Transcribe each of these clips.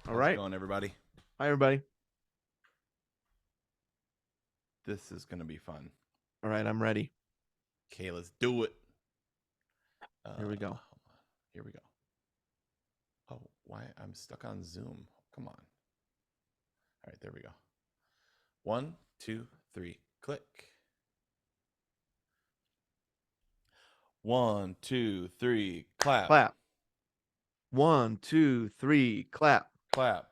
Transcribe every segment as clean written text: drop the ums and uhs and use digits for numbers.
All How's right. it going, everybody? Hi, everybody. This is going to be fun. All right. I'm ready. Okay, let's do it. Here we go. Hold on. Here we go. Oh, why? I'm stuck on Zoom. Come on. All right, there we go. 1, 2, 3, click. 1, 2, 3, clap. Clap. 1, 2, 3, clap. Clap.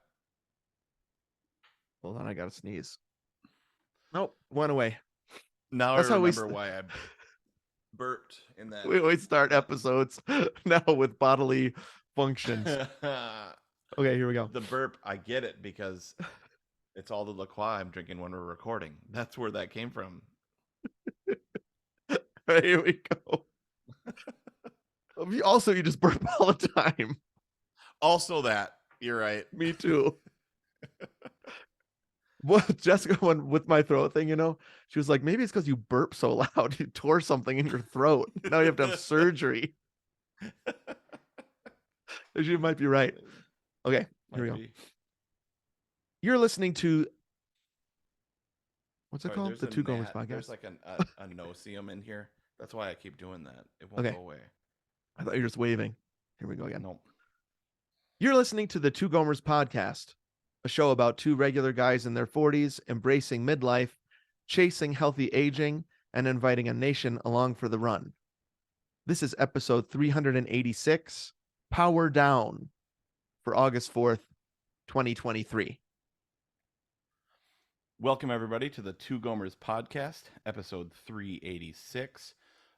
Hold on. I got to sneeze. Nope. Went away. Now That's I how remember why I burped in that. we always start episodes now with bodily functions. Okay, here we go. The burp, I get it because it's all the La Croix I'm drinking when we're recording. That's where that came from. All right, here we go. Also, you just burp all the time. Also that. You're right. Me too. Well, Jessica went with my throat thing, she was like, maybe it's because you burp so loud. You tore something in your throat. Now you have to have surgery. She might be right. Okay, here we go. You're listening to, what's it called? The Two Gomers podcast. There's like a no-seum in here. That's why I keep doing that. It won't Okay. go away. I thought you were just waving. Here we go again. Nope. You're listening to the Two Gomers podcast, a show about two regular guys in their 40s embracing midlife, chasing healthy aging, and inviting a nation along for the run. This is episode 386, Power Down, for August 4th, 2023. Welcome, everybody, to the Two Gomers podcast, episode 386.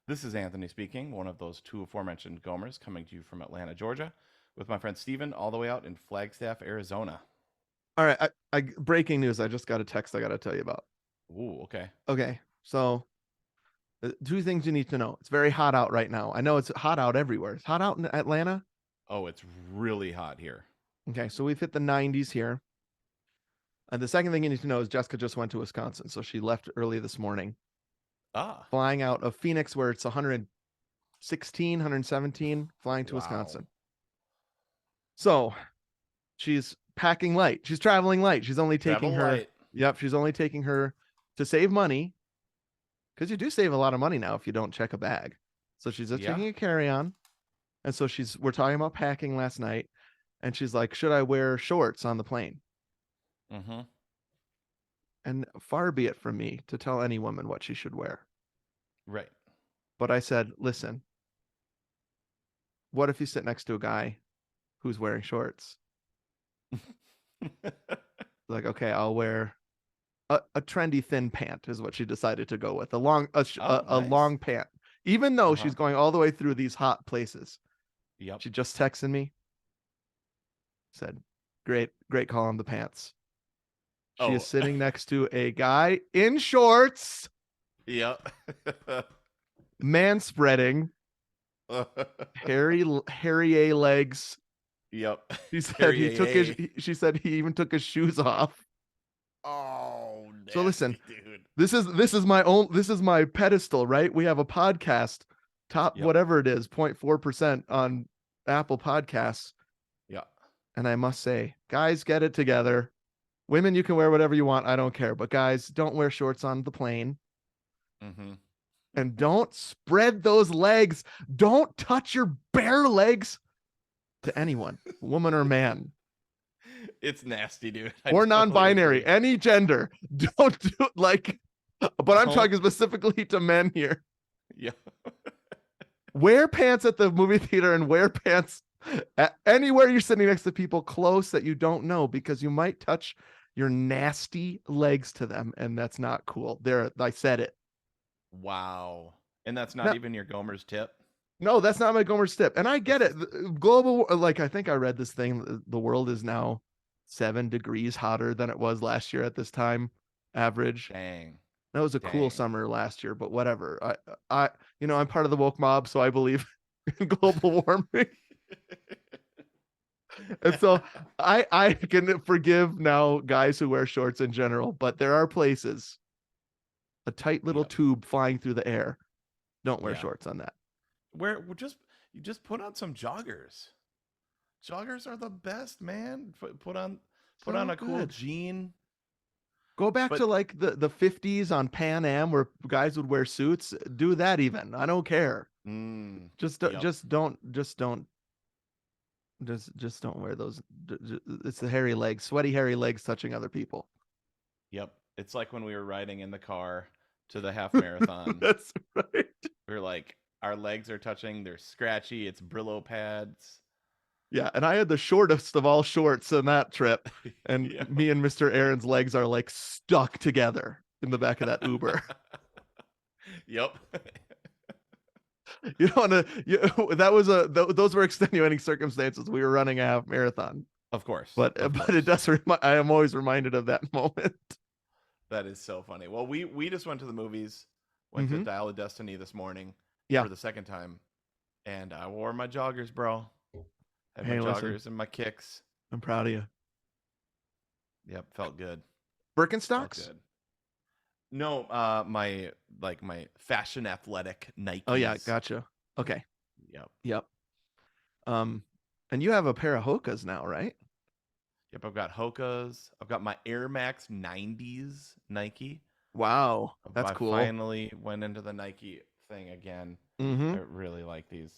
This is Anthony speaking, one of those two aforementioned Gomers, coming to you from Atlanta, Georgia, with my friend Steven, all the way out in Flagstaff, Arizona. All right, I breaking news. I just got a text I got to tell you about. Ooh, okay. Okay, so two things you need to know. It's very hot out right now. I know it's hot out everywhere. It's hot out in Atlanta. Oh, it's really hot here. Okay, so we've hit the 90s here. And the second thing you need to know is Jessica just went to Wisconsin. So she left early this morning, flying out of Phoenix, where it's 116, 117, flying to Wisconsin. So she's packing light. She's traveling light. She's only taking her. Light. Yep, she's only taking her to save money, because you do save a lot of money now if you don't check a bag. So she's just taking a carry-on. And so we're talking about packing last night, and she's like, should I wear shorts on the plane? Mm-hmm. And far be it from me to tell any woman what she should wear. Right. But I said, listen, what if you sit next to a guy who's wearing shorts? Like, okay, I'll wear a trendy thin pant is what she decided to go with. A long pant. Even though she's going all the way through these hot places. Yep. She just texted me. Said, great call on the pants. She is sitting next to a guy in shorts. Yep. Man spreading. hairy A legs. Yep. She said she said he even took his shoes off. Oh, nasty, so listen, dude. This is my pedestal, right? We have a podcast, top whatever it is, 0.4% on Apple Podcasts. Yeah. And I must say, guys, get it together. Women, you can wear whatever you want. I don't care. But guys, don't wear shorts on the plane. Mm-hmm. And don't spread those legs. Don't touch your bare legs to anyone, woman or man. It's nasty, dude. Or non-binary, any gender. Don't do it like, but I'm talking specifically to men here. Yeah. Wear pants at the movie theater and wear pants anywhere you're sitting next to people close that you don't know, because you might touch your nasty legs to them, and that's not cool. There, I said it. Wow. And that's not even your Gomer's tip? No, that's not my Gomer's tip. And I get it. Global, like, I think I read this thing. The world is now 7 degrees hotter than it was last year at this time, average. Dang. That was a cool summer last year, but whatever. I'm part of the woke mob, so I believe in global warming. And so I can forgive now guys who wear shorts in general, but there are places, a tight little tube flying through the air. Don't wear shorts on that. You just put on some joggers. Joggers are the best, man. Put on So a cool good. jean. Go back to like the 50s on Pan Am where guys would wear suits. Do that even. I don't care. Just don't wear those. It's the hairy legs, sweaty hairy legs touching other people. Yep. It's like when we were riding in the car to the half marathon. That's right. We're like, our legs are touching, they're scratchy, it's Brillo pads. Yeah, and I had the shortest of all shorts in that trip, and me and Mr. Aaron's legs are like stuck together in the back of that Uber. Yep. You don't want to. Those were extenuating circumstances. We were running a half marathon, of course, but it does. I am always reminded of that moment. That is so funny. Well, we just went to the movies, went to Dial of Destiny this morning for the second time, and I wore my joggers, bro. Had my joggers and my kicks. I'm proud of you. Yep, felt good. Birkenstocks? Felt good. No, my fashion athletic Nikes. Oh yeah, gotcha. Okay. Yep. And you have a pair of Hokas now, right? Yep, I've got Hokas. I've got my Air Max 90s Nike. Wow, that's cool. I finally went into the Nike thing again. I really like these.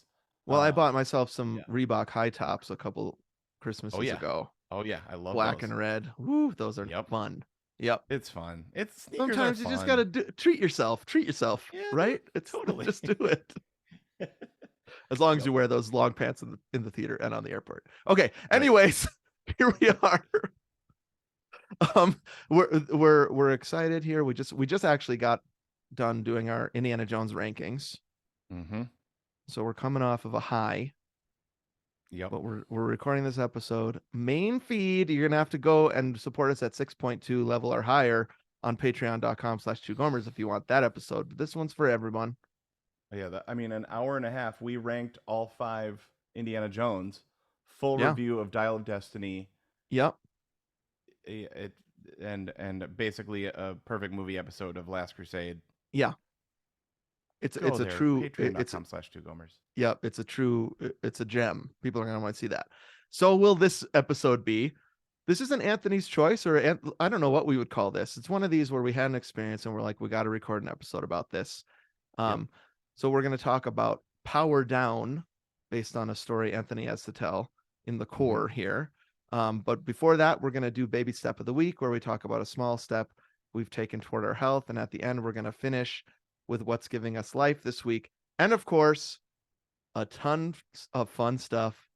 Well, I bought myself some Reebok high tops a couple Christmases ago. Oh yeah, I love black those. And red. Woo, those are fun. Yep, it's fun. Sometimes you just gotta treat yourself. Right? It's totally just do it. As long as you wear those long pants in the theater and on the airport. Okay. Anyways, here we are. We're excited here. We just actually got done doing our Indiana Jones rankings. So we're coming off of a high. Yep. But we're recording this episode. Main feed, you're gonna have to go and support us at 6.2 level or higher on patreon.com/2gomers if you want that episode. But this one's for everyone. Yeah, an hour and a half. We ranked all 5 Indiana Jones. Full review of Dial of Destiny. Yep. And basically a perfect movie episode of Last Crusade. Yeah. It's a true patreon.com/2gomers. Yep, it's a gem. People are gonna want to see that. So will this episode be? This isn't Anthony's choice, or I don't know what we would call this. It's one of these where we had an experience and we're like, we got to record an episode about this. So we're going to talk about Power Down, based on a story Anthony has to tell in the core here. But before that, we're going to do Baby Step of the Week, where we talk about a small step we've taken toward our health. And at the end, we're going to finish with what's giving us life this week. And of course, a ton of fun stuff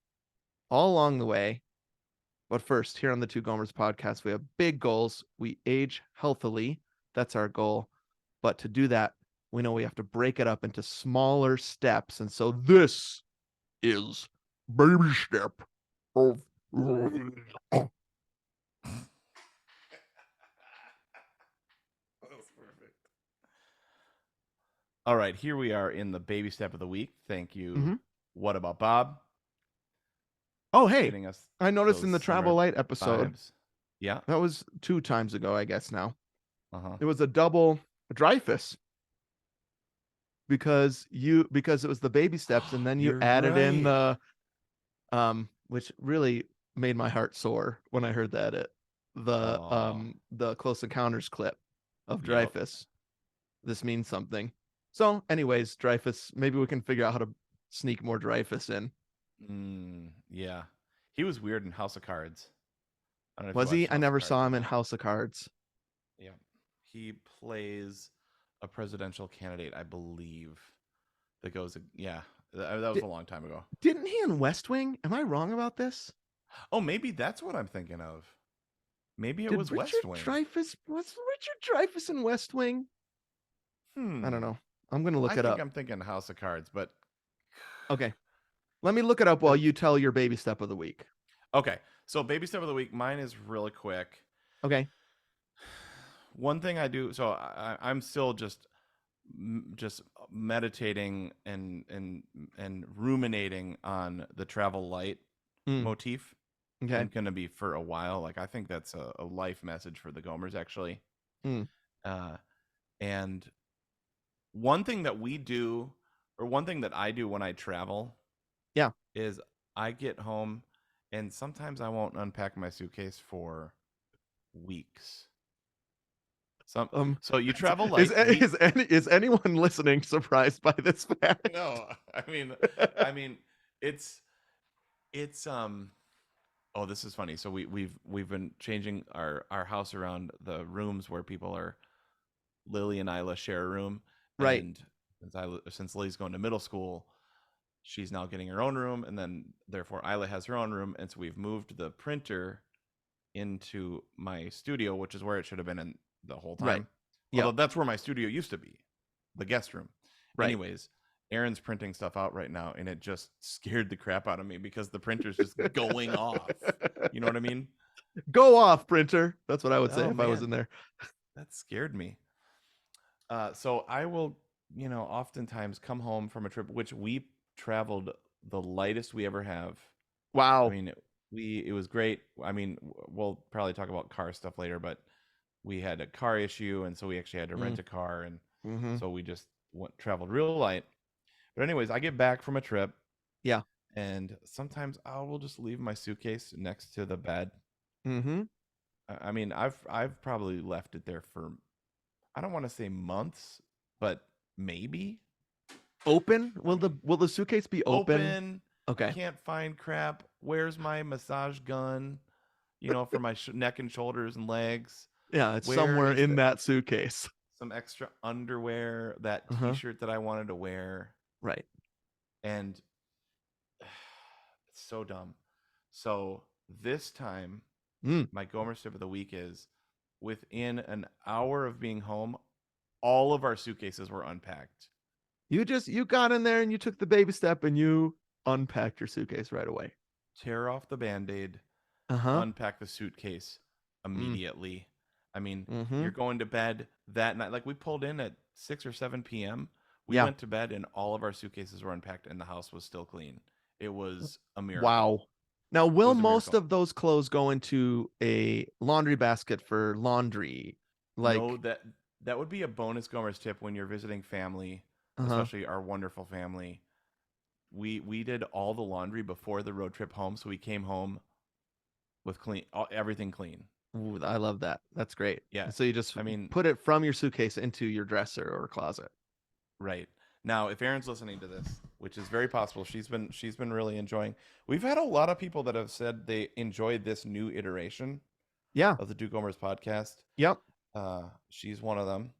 all along the way. But first, here on the Two Gomers podcast, we have big goals. We age healthily. That's our goal. But to do that, we know we have to break it up into smaller steps. And so this is Baby Step of All right, here we are in the Baby Step of the Week. Thank you. What about Bob? Oh, hey, I noticed in the Travel Light episode. Yeah. That was 2 times ago, I guess now. It was a double Dreyfus. Because it was the baby steps, and then you added in the which really made my heart soar when I heard that the Close Encounters clip of Dreyfus. This means something. So anyways, Dreyfus, maybe we can figure out how to sneak more Dreyfus in. Yeah, he was weird in House of Cards. I don't know. Was he? I never saw him in House of Cards. Yeah, he plays a presidential candidate, I believe. That goes. Yeah, that was a long time ago. Didn't he in West Wing? Am I wrong about this? Oh, maybe that's what I'm thinking of. Maybe it was West Wing. Was Richard Dreyfuss in West Wing? I don't know. I'm gonna look it up. I'm thinking House of Cards, but okay. Let me look it up while you tell your Baby Step of the Week. Okay. So Baby Step of the Week, mine is really quick. Okay. One thing I do, so I'm still just meditating and ruminating on the Travel Light motif. Okay. I'm going to be for a while. Like, I think that's a life message for the Gomers, actually. And one thing that we do, or one thing that I do when I travel, yeah, is I get home And sometimes I won't unpack my suitcase for weeks. So you travel light. Is anyone listening surprised by this fact? No, I mean, it's oh, this is funny. So we've been changing our house around. The rooms where people are, Lily and Isla share a room, Right. and since Lily's going to middle school, she's now getting her own room, and then therefore Isla has her own room, and so we've moved the printer into my studio, which is where it should have been in the whole time. Right. Although that's where my studio used to be, the guest room. Right. Anyways, Aaron's printing stuff out right now, and it just scared the crap out of me because the printer's just going off. You know what I mean? Go off, printer. That's what I would say if man. I was in there. That scared me. So I will, oftentimes come home from a trip, which we traveled the lightest we ever have. Wow. I mean, it was great. I mean, we'll probably talk about car stuff later, but we had a car issue, and so we actually had to rent a car, and so we just traveled real light. But anyways, I get back from a trip. Yeah. And sometimes I will just leave my suitcase next to the bed. I mean, I've probably left it there for, I don't want to say months, but maybe. Open? Will the suitcase be open? Okay. Can't find crap. Where's my massage gun? For my neck and shoulders and legs. Yeah, it's somewhere in that suitcase. Some extra underwear, that t-shirt that I wanted to wear. Right. And it's so dumb. So this time, my Gomer tip of the week is, within an hour of being home, all of our suitcases were unpacked. You got in there and you took the baby step and you unpacked your suitcase right away. Tear off the Band-Aid, unpack the suitcase immediately. I mean, you're going to bed that night. Like, we pulled in at 6 or 7 p.m. We went to bed and all of our suitcases were unpacked and the house was still clean. It was a miracle. Wow. Now, will most of those clothes go into a laundry basket for laundry? No, that would be a bonus Gomer's tip when you're visiting family, especially our wonderful family. We did all the laundry before the road trip home, so we came home with everything clean. Ooh, I love that. That's great. Yeah. So you just put it from your suitcase into your dresser or closet. Right. Now, if Aaron's listening to this, which is very possible, she's been really enjoying. We've had a lot of people that have said they enjoyed this new iteration. Yeah. Of the Two Gomers podcast. Yep. She's one of them.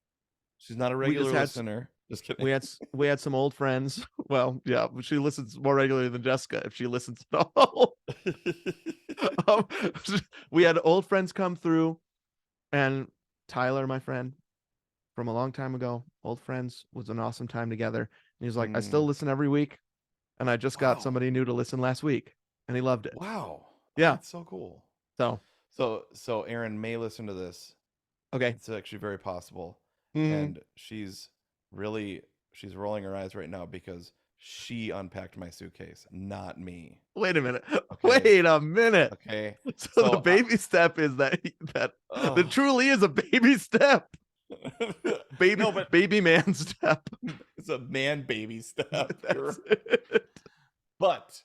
She's not a regular listener. Just kidding. We had some old friends. Well, yeah, she listens more regularly than Jessica if she listens at all. We had old friends come through, and Tyler, my friend from a long time ago, old friends, was an awesome time together. And he's like, I still listen every week, and I just got somebody new to listen last week, and he loved it. Wow. Yeah. That's so cool. So Aaron may listen to this. Okay. It's actually very possible. And she's rolling her eyes right now because she unpacked my suitcase, not me. Wait a minute. Okay. Wait a minute. Okay. So the baby step is that it truly is a baby step. Baby man step. It's a man baby step. But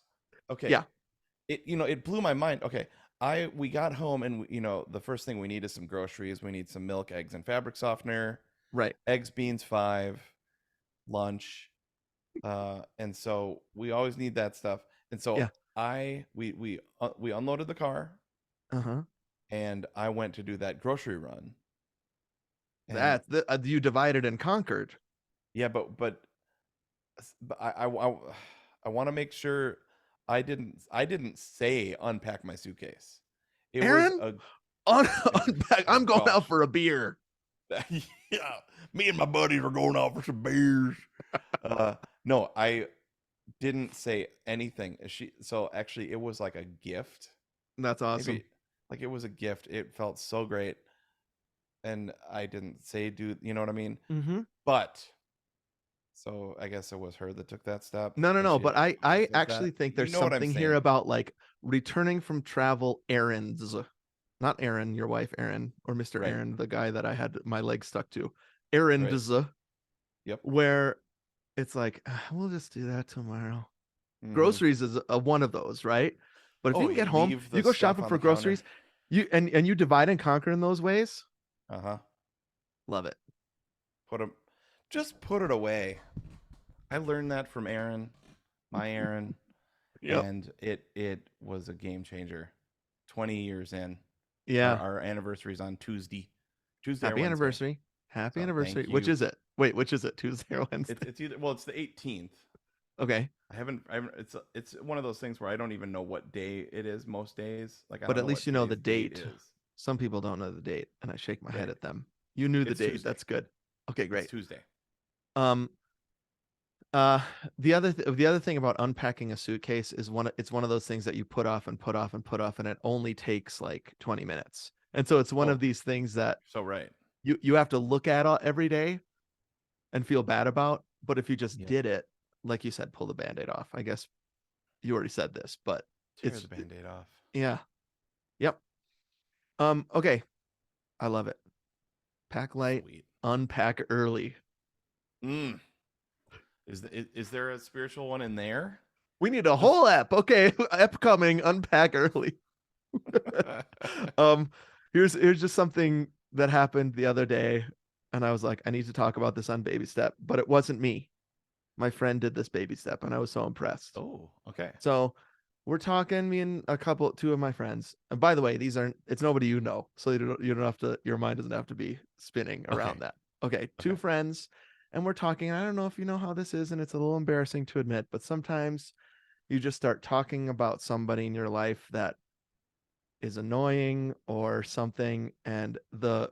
okay. Yeah. It blew my mind. Okay. We got home and the first thing we need is some groceries. We need some milk, eggs, and fabric softener. Right. Eggs, beans, 5, lunch. And so we always need that stuff. And so we unloaded the car. And I went to do that grocery run. You divided and conquered. Yeah, but I want to make sure I didn't say unpack my suitcase. Aaron, unpack. I'm going out for a beer. Yeah, me and my buddies are going out for some beers. No, I didn't say anything. So actually, it was like a gift. That's awesome. Like, it was a gift. It felt so great, and I didn't say you know what I mean? But so I guess it was her that took that step. No. But I actually think there's something here about like returning from travel errands. Not Aaron, your wife, Aaron, or Mr. Right. Aaron, the guy that I had my leg stuck to. Errands. Right. Yep. Where it's like, we'll just do that tomorrow. Groceries is one of those, right? But if Oh, you can you get home, leave you the go stuff shopping on for the counter. groceries, you divide and conquer in those ways. Uh-huh. Love it. Just put it away. I learned that from my Aaron, Yep. and it was a game changer. 20 years in. Our Yeah. our anniversary's on Tuesday. Tuesday or Happy Wednesday. anniversary. Happy So anniversary. thank Which you. is it? Wait, which is it? Tuesday or It's Wednesday? it's either, well, it's the 18th. Okay. I haven't it's one of those things where I don't even know what day it is most days. Like I But don't at know least what you know the today's date date. is. Some people don't know the date, and I shake my head Right. at them. You knew the It's date. Tuesday. That's good. Okay, It's great. Tuesday. Um, uh, the other thing about unpacking a suitcase is it's one of those things that you put off and put off and put off, and it only takes like 20 minutes. And so it's one Oh, of these things that so right. you have to look at every day and feel bad about. But if you just Yep. did it, like you said, pull the band-aid off. I guess you already said this, but Tear it's the band-aid off. yeah. Yep. Okay. I love it. Pack light, Sweet. unpack early. Mm. Is there a spiritual one in there? We need a whole app. Okay, app coming, unpack early. um, here's just something that happened the other day, and I was like, I need to talk about this on Baby Step, but it wasn't me. My friend did this Baby Step, and I was so impressed. Oh, okay. So we're talking, me and two of my friends. And by the way, it's nobody you know, so you don't have to. Your mind doesn't have to be spinning Okay. around that. Okay, two Okay. friends, and we're talking. I don't know if you know how this is, and it's a little embarrassing to admit, but sometimes you just start talking about somebody in your life that is annoying or something, and the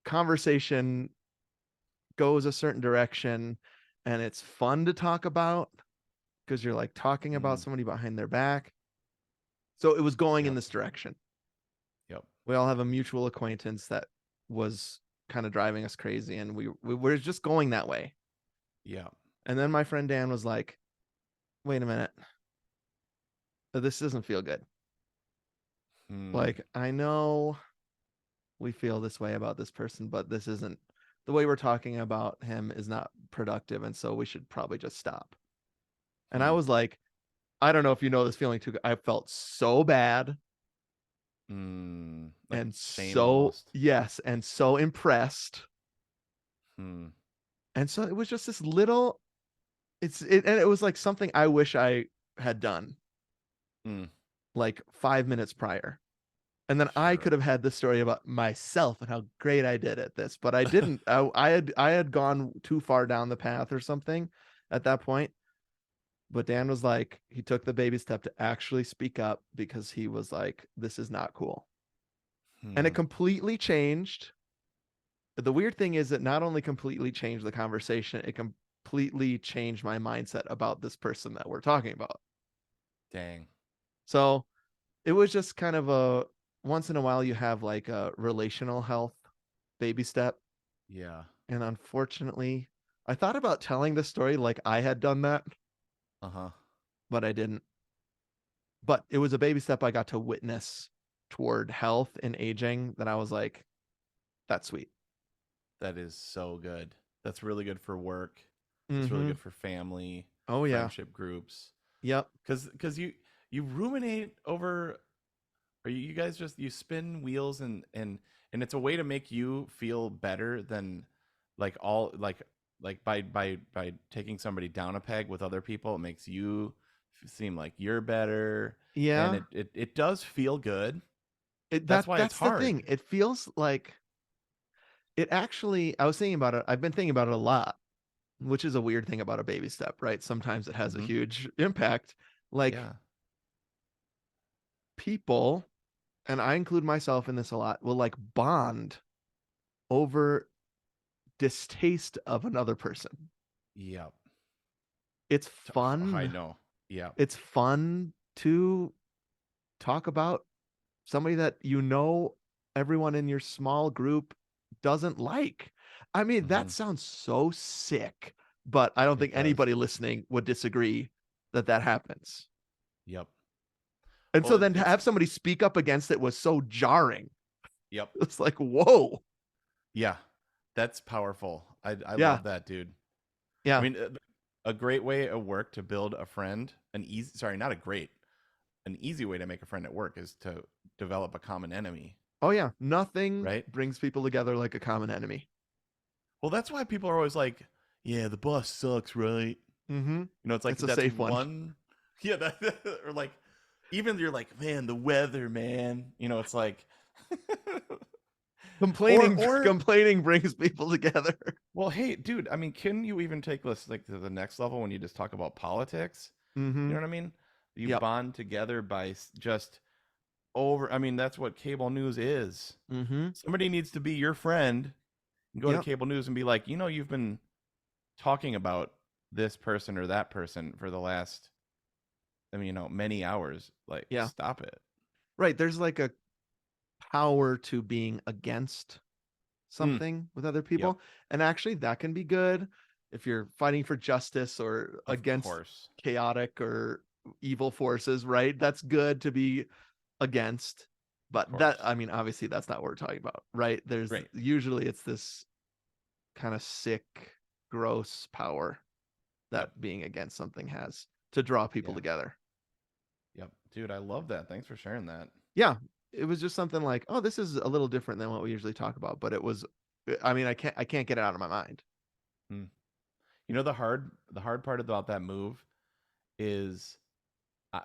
conversation goes a certain direction, and it's fun to talk about because you're like talking about Mm. somebody behind their back. So it was going in Yep. this direction. Yep. We all have a mutual acquaintance that was kind of driving us crazy, and we were just going that way. Yep. And then my friend Dan was like, wait a minute, this doesn't feel good. Hmm. Like, I know we feel this way about this person, but this isn't the way we're talking about him is not productive. And so we should probably just stop. And I Hmm. was like, I don't know if you know this feeling too. I felt so bad Like and shame so, almost. yes, and so impressed. Hmm. And so it was just this little, and it was like something I wish I had done Hmm. like 5 minutes prior. And then I Sure. could have had this story about myself and how great I did at this, but I didn't. I had gone too far down the path or something at that point. But Dan was like, he took the baby step to actually speak up because he was like, this is not cool. And it Hmm. completely changed. The weird thing is it not only completely changed the conversation, it completely changed my mindset about this person that we're talking about. Dang. So it was just kind of a once in a while you have like a relational health baby step. Yeah. And unfortunately, I thought about telling the story like I had done that, Uh-huh. but I didn't. But it was a baby step I got to witness toward health and aging that I was like, that's sweet. That is so good. That's really good for work. That's really Mm-hmm. good for family, Oh yeah. friendship groups. Yep. Cuz you ruminate over, or you guys just you spin wheels, and it's a way to make you feel better than like all like by taking somebody down a peg with other people. It makes you seem like you're better, and Yeah. it does feel good. It That's that why it's that's the hard. thing. It feels like it actually I was thinking about it. I've been thinking about it a lot, which is a weird thing about a baby step, right? Sometimes it has a Hmm. huge impact. Like Yeah. people, and I include myself in this a lot, will like bond over distaste of another person. Yep. It's I fun. know. Yeah. It's fun to talk about somebody that you know everyone in your small group doesn't like. I mean, that Hmm. sounds so sick, but I don't It think does. anybody listening would disagree that that happens. Yep. And Well, so then to it's have somebody speak up against it was so jarring. yep. It's like, whoa. Yeah. That's powerful. I Yeah. love that, dude. I Yeah. mean, a great way at work to build a friend, an easy, sorry, not a great, an easy way to make a friend at work is to develop a common enemy, Oh yeah, nothing right? brings people together like a common enemy. Well, that's why people are always like, "Yeah, the boss sucks, right?" Mm-hmm. It's like It's a that's safe one. one. Yeah, or like even you're like, "Man, the weather, man." It's like Complaining or complaining brings people together. well, hey, dude, I mean, can you even take this like to the next level when you just talk about politics? You Mm-hmm. know what I mean? You Yep. bond together by just over. I mean, that's what cable news is. Mm-hmm. Somebody needs to be your friend and go to Yep. cable news and be like, you've been talking about this person or that person for the last, many hours. Like, Yeah. stop it. Right. There's like a power to being against something with other Yep. people. And actually, that can be good if you're fighting for justice or Of against course. chaotic or evil forces, right? That's good to be against. But that, I mean, obviously, that's not what we're talking about, right? There's Right. usually it's this kind of sick, gross power that being against something has to draw people together. Yep. Dude, I love that. Thanks for sharing that. Yeah, it was just something like, oh, this is a little different than what we usually talk about, but it was, I mean, I can't get it out of my mind. Hmm. The hard part about that move is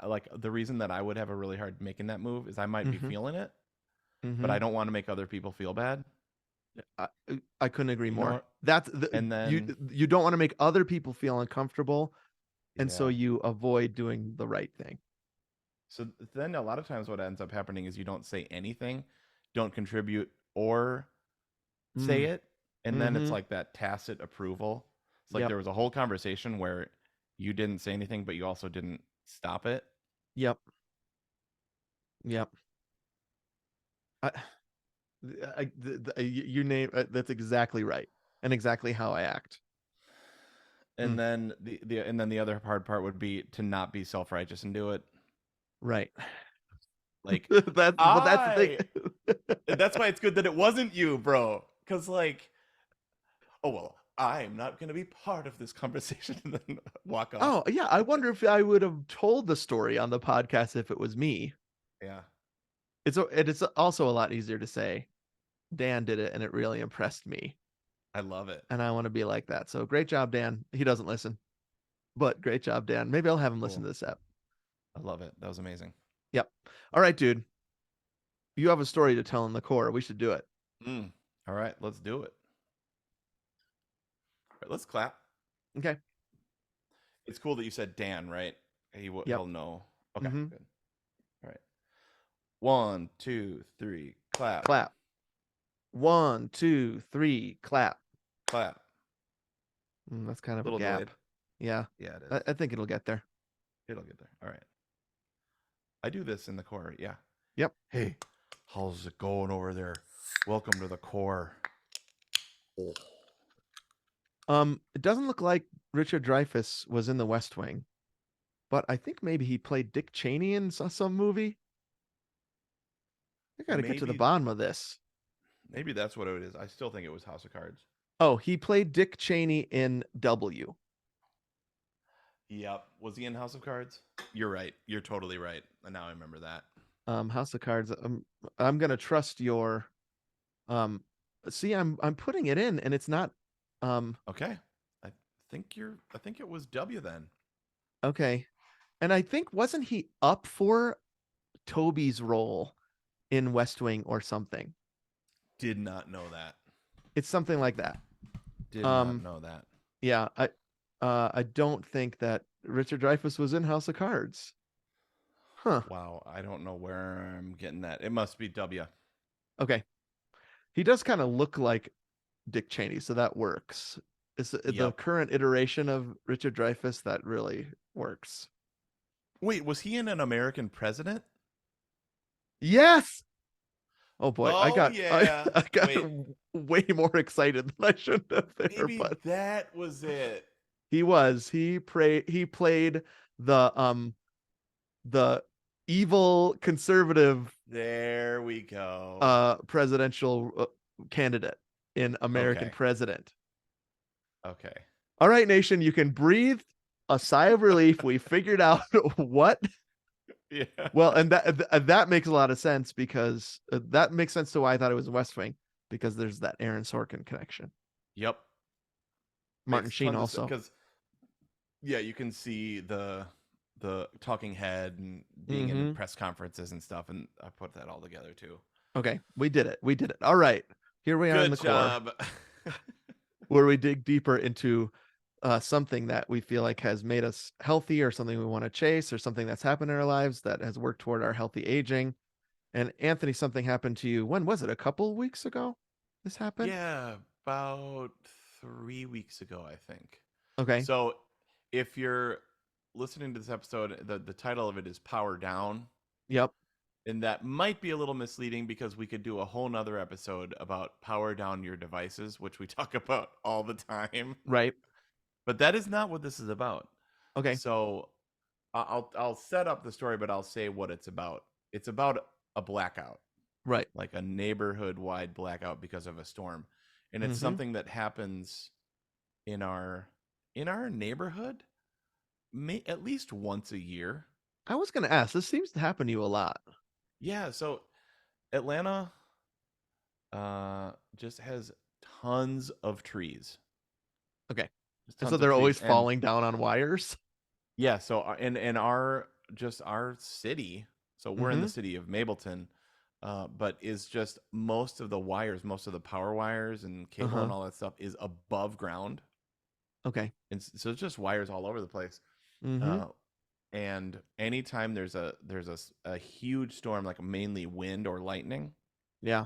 like the reason that I would have a really hard making that move is I might be Mm-hmm. feeling it, but Mm-hmm. I don't want to make other people feel bad. I, I couldn't agree You know more. what? That's the And then you don't want to make other people feel uncomfortable, and so yeah. you avoid doing the right thing. So then a lot of times what ends up happening is you don't say anything, don't contribute or say Mm. it, and then it's Mm-hmm. like that tacit approval. It's like Yep. there was a whole conversation where you didn't say anything, but you also didn't stop it. Yep. Yep. I, you name that's exactly right, and exactly how I act. And then the other hard part would be to not be self-righteous and do it. Right. Like That's the thing. that's why it's good that it wasn't you, bro. Because like, oh well, I'm not gonna be part of this conversation and then walk off. Oh yeah, I wonder if I would have told the story on the podcast if it was me. Yeah. It's also a lot easier to say Dan did it and it really impressed me, I love it. and I want to be like that. So great job, Dan. He doesn't listen, but great job, Dan. Maybe I'll have him listen Cool. to this app. I love it. That was amazing. Yep. All right, dude. You have a story to tell in the core. We should do it. All right, let's do it. All right, let's clap. Okay. It's cool that you said Dan, right? Yep. He'll know. Okay, Mhm. good. All right. 1, 2, 3, clap. Clap. 1, 2, 3, clap. Clap. That's kind of Little a gap. delayed. Yeah. Yeah, it is. I think it'll get there. It'll get there. All right. I do this in the core. Yeah. Yep. Hey, how's it going over there? Welcome to the core. It doesn't look like Richard Dreyfuss was in The West Wing, but I think maybe he played Dick Cheney in some movie. I gotta get to the bottom of this. Maybe that's what it is. I still think it was House of Cards. Oh, he played Dick Cheney in W. Yep. Was he in House of Cards? You're right. You're totally right. And now I remember that. House of Cards. I'm gonna trust your. See, I'm putting it in, and it's not. Okay. I think it was W then. Okay, and I think wasn't he up for Toby's role in West Wing or something? Did not know that. It's something like that. Did not know that. Yeah, I don't think that Richard Dreyfuss was in House of Cards. Huh. Wow, I don't know where I'm getting that. It must be W. Okay. He does kind of look like Dick Cheney, so that works. It's the current iteration of Richard Dreyfuss that really works. Wait, was he in An American President? Yes. Oh boy, oh, I got Wait. way more excited than I should have there. Maybe but that was it. He was. He played the evil conservative. There we go. Presidential candidate in American President. Okay. All right, nation, you can breathe a sigh of relief. We figured out what Yeah. Well, and that makes a lot of sense because that makes sense to why I thought it was West Wing, because there's that Aaron Sorkin connection. Yep. Martin Makes Sheen tons of sense also. because yeah, you can see the talking head and being in Mm-hmm. press conferences and stuff, and I put that all together too. Okay, we did it. We did it. All right. Here we are in Good the core, job. where we dig deeper into something that we feel like has made us healthy, or something we want to chase, or something that's happened in our lives that has worked toward our healthy aging. And Anthony, something happened to you. When was it? A couple weeks ago this happened? Yeah, about 3 weeks ago, I think. Okay. So if you're listening to this episode, the title of it is Power Down. Yep. And that might be a little misleading because we could do a whole nother episode about power down your devices, which we talk about all the time. Right. But that is not what this is about. Okay. So I'll set up the story, but I'll say what it's about. It's about a blackout, Right. like a neighborhood wide blackout because of a storm. And it's Mm-hmm. something that happens in our neighborhood at least once a year. I was gonna ask. This seems to happen to you a lot. Yeah, so Atlanta just has tons of trees. Okay. Just And so tons of they're trees. always And falling down on wires. yeah, so in our just our city, so we're in Mm-hmm. the city of Mableton, but is just most of the wires, most of the power wires and cable Uh-huh. and all that stuff is above ground. Okay. And so it's just wires all over the place. Mm-hmm. Uh, and anytime there's a huge storm, like mainly wind or lightning, Yeah.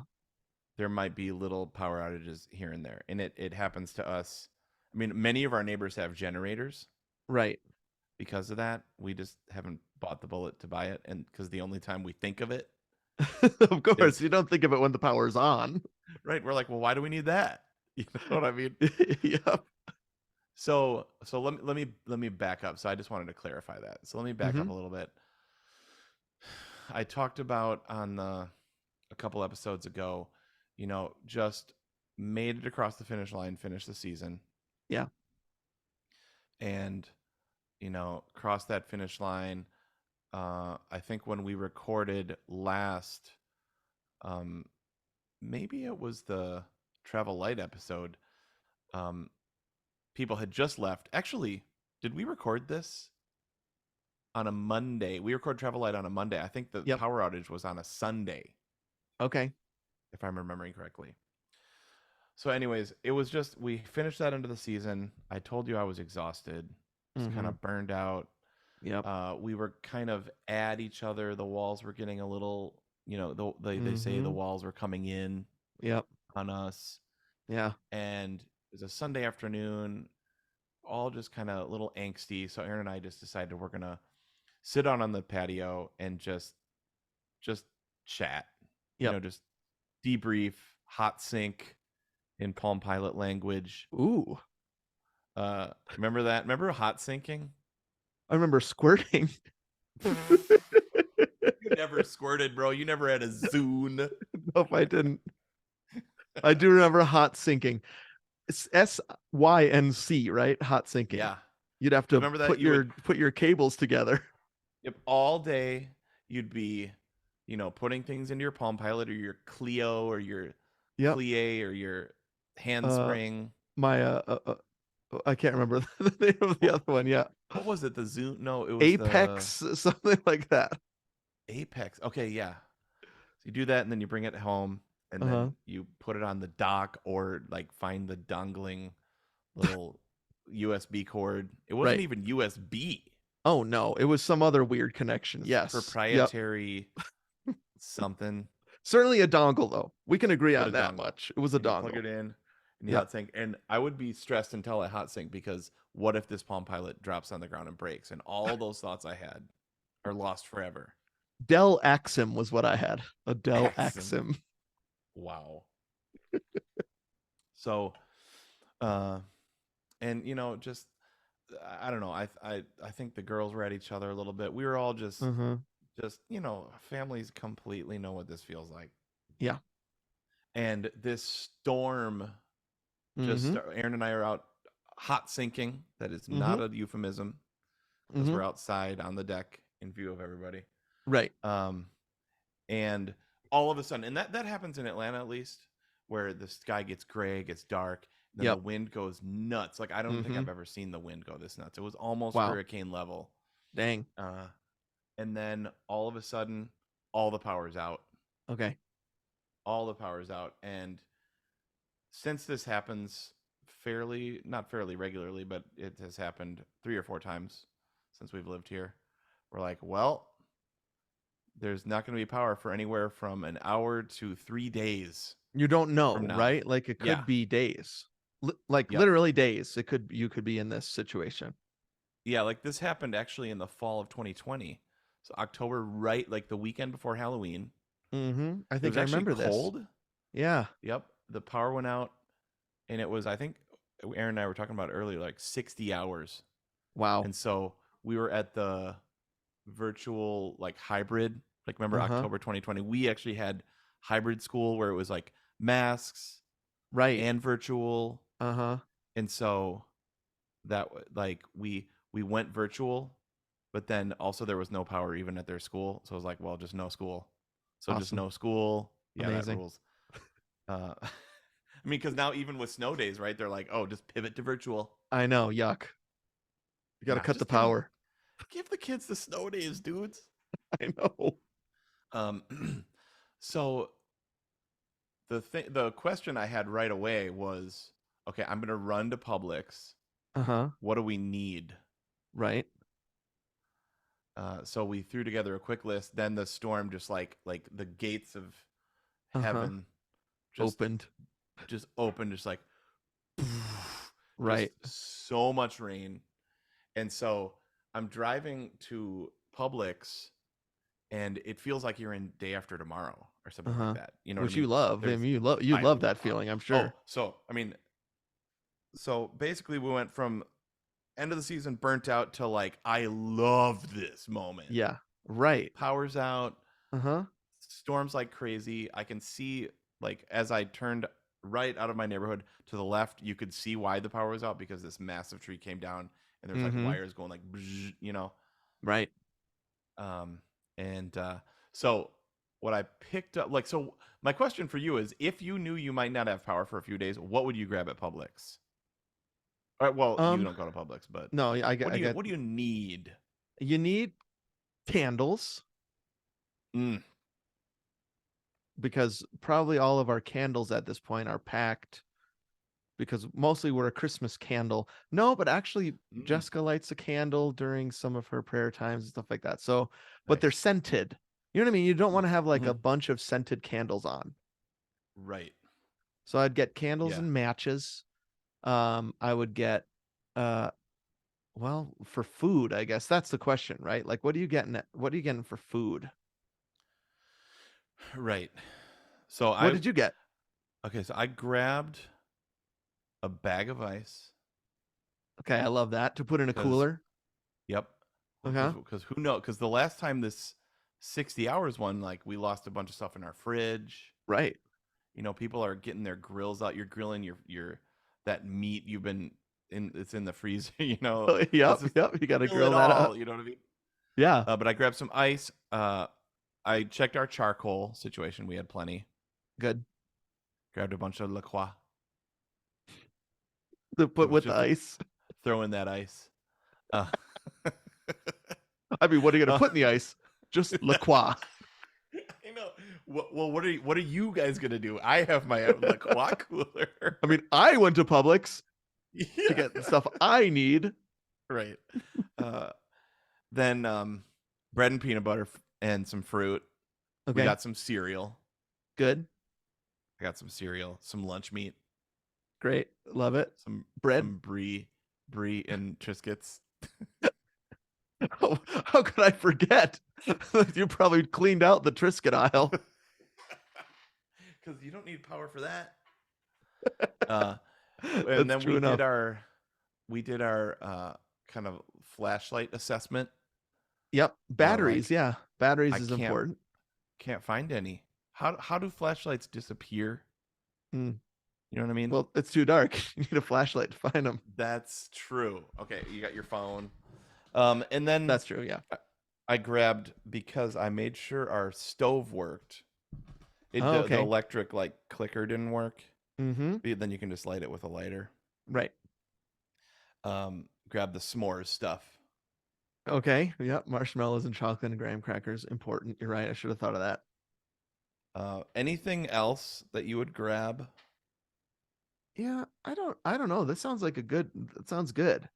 there might be little power outages here and there. And it happens to us. I mean, many of our neighbors have generators Right. because of that. We just haven't bought the bullet to buy it. And because the only time we think of it Of course, is you don't think of it when the power's on. right. We're like, well, why do we need that? You know what I mean? Yep. So let me back up. So I just wanted to clarify that. So let me back Mm-hmm. up a little bit. I talked about a couple episodes ago, just made it across the finish line, finished the season, Yeah. and crossed that finish line. I think when we recorded last, maybe it was the Travel Light episode. People had just left. Actually, did we record this on a Monday? We recorded Travel Light on a Monday. I think the Yep. power outage was on a Sunday, Okay. if I'm remembering correctly. So, anyways, it was just we finished that end of the season. I told you I was exhausted, was kind Mm-hmm. of burned out. Yep. We were kind of at each other. The walls were getting a little, they say the Mm-hmm. walls were coming in Yep. on us. Yeah. And it was a Sunday afternoon, all just kind of a little angsty. So Aaron and I just decided we're gonna sit on the patio and just chat. Yep. Just debrief, hot sync in Palm Pilot language. Ooh. Remember that? Remember hot syncing? I remember squirting. You never squirted, bro. You never had a Zune. Nope, I didn't. I do remember hot sinking. It's SYNC, right? Hot sinking. Yeah. You'd have So to remember that put your cables together. Yep, all day you'd be, putting things into your Palm Pilot or your Clio or your Yep. Plie or your handspring. My I can't remember the name of the other one. Yeah. What was it? The Zoom? No, it was Apex, something like that. Apex. Okay, yeah. So you do that and then you bring it home and then you put it on the dock or like find the dangling little USB cord. It wasn't Right. even USB. Oh no, it was some other weird connection. Yes. Proprietary something. Certainly a dongle though. We can agree But on a that dongle. much. It was a And you dongle. plug it in and you Yep. hot sync. And I would be stressed until I hot sync because what if this Palm Pilot drops on the ground and breaks? And all those thoughts I had are lost forever. Dell Axim was what I had. A Dell Axim. Axim. Wow. So, and just I don't know. I think the girls were at each other a little bit. We were all just families completely know what this feels like. Yeah. And this storm, just Aaron and I are out hot syncing. That is not a euphemism because we're outside on the deck in view of everybody. Right. And all of a sudden, and that happens in Atlanta at least, where the sky gets gray, gets dark, then the Yep. wind goes nuts. Like I don't think Mm-hmm. I've ever seen the wind go this nuts. It was almost Wow. hurricane level. Dang. And then all of a sudden, all the power's out. Okay. All the power's out. And since this happens not fairly regularly, but it has happened 3 or 4 times since we've lived here, we're like, well, there's not going to be power for anywhere from an hour to 3 days. You don't know, from now. right? Like it could be days. Literally days. You could be in this situation. Yeah, like this happened actually in the fall of 2020. So October, right, like the weekend before Halloween. Mm-hmm. I think I remember this. Cold. Yeah. Yep. The power went out, and it was, I think Aaron and I were talking about earlier, like 60 hours. Wow. And so we were at the virtual like hybrid. Like remember October 2020? We actually had hybrid school where it was like masks, right, and virtual. And so that like we went virtual, but then also there was no power even at their school. So I was like, well, just no school. So awesome. Just no school. Yeah, amazing. That rules. I mean, because now even with snow days, right? They're like, oh, just pivot to virtual. I know, yuck. You got to cut the power. Give the kids the snow days, dudes. I know. So the question I had right away was, okay, I'm gonna run to Publix. What do we need? Right. So we threw together a quick list. Then the storm just like the gates of heaven opened. Just opened, just like right. Just so much rain. And so I'm driving to Publix, and it feels like you're in Day After Tomorrow or something like that. You know, which what I mean? You love. You love that feeling, I'm sure. So I mean, so basically, we went from end of the season burnt out to like, I love this moment. Yeah. Right. Power's out. Storms like crazy. I can see, like, as I turned right out of my neighborhood to the left, you could see why the power was out, because this massive tree came down and there's like wires going like, you know. Right. So what I picked up, like, so my question for you is, if you knew you might not have power for a few days, what would you grab at Publix? All right, well, you don't go to Publix, but no, what do you need? You need candles. Because probably all of our candles at this point are packed, because mostly we're a Christmas candle. No, but actually Jessica lights a candle during some of her prayer times and stuff like that. So, but they're scented. You know what I mean? You don't want to have like a bunch of scented candles on. Right. So I'd get candles and matches. I would get, well, for food, I guess that's the question, right? Like, what are you getting for food? Right. So what did you get? Okay, so I grabbed a bag of ice. Okay, I love that, to put in a cooler. Yep. Because who knows? Because the last time this 60 hours one, like, we lost a bunch of stuff in our fridge. Right. You know, people are getting their grills out. You're grilling your that meat you've been in. It's in the freezer. You know. Yep. You got to grill that up. You know what I mean? Yeah. But I grabbed some ice. I checked our charcoal situation. We had plenty. Good. Grabbed a bunch of La Croix. To put with the ice. Throw in that ice. I mean, what are you going to put in the ice? Just La Croix. I know. Well, what are you guys going to do? I have my own La Croix cooler. I mean, I went to Publix to get the stuff I need. Right. Then bread and peanut butter and some fruit. Okay. We got some cereal. Good. I got some cereal, some lunch meat. Great. Love it. Some bread. Some brie and Triscuits. How could I forget? You probably cleaned out the Triscuit aisle. Because you don't need power for that. And then we did our kind of flashlight assessment. Yep. Batteries. Yeah. Batteries is important. Can't find any. How do flashlights disappear? You know what I mean? Well, it's too dark. You need a flashlight to find them. That's true. Okay, you got your phone. And then that's true. Yeah. I grabbed because I made sure our stove worked. Oh, The okay. electric like clicker didn't work. Mm-hmm. Then you can just light it with a lighter. Right. Grab the s'mores stuff. Okay. Yep. Marshmallows and chocolate and graham crackers. Important. You're right. I should have thought of that. Anything else that you would grab? Yeah. I don't know. This sounds like that sounds good.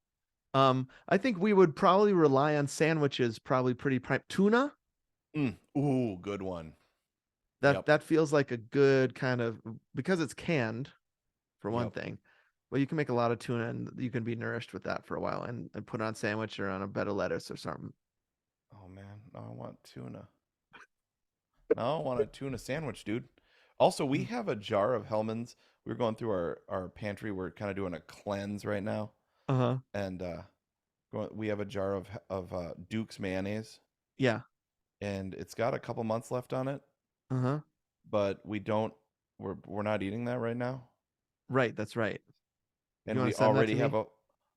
I think we would probably rely on sandwiches, probably pretty prime. Tuna. Ooh, good one. That feels like a good kind of, because it's canned for one Yep. thing. Well, you can make a lot of tuna and you can be nourished with that for a while and put it on a sandwich or on a bed of lettuce or something. Oh man, now I want tuna. Now I want a tuna sandwich, dude. Also, we have a jar of Hellman's. We're going through our pantry. We're kind of doing a cleanse right now, Uh-huh. and we have a jar of Duke's mayonnaise, Yeah. and it's got a couple months left on it, Uh-huh. but we're not eating that right now, Right, that's right. You and want we to send that to already have me?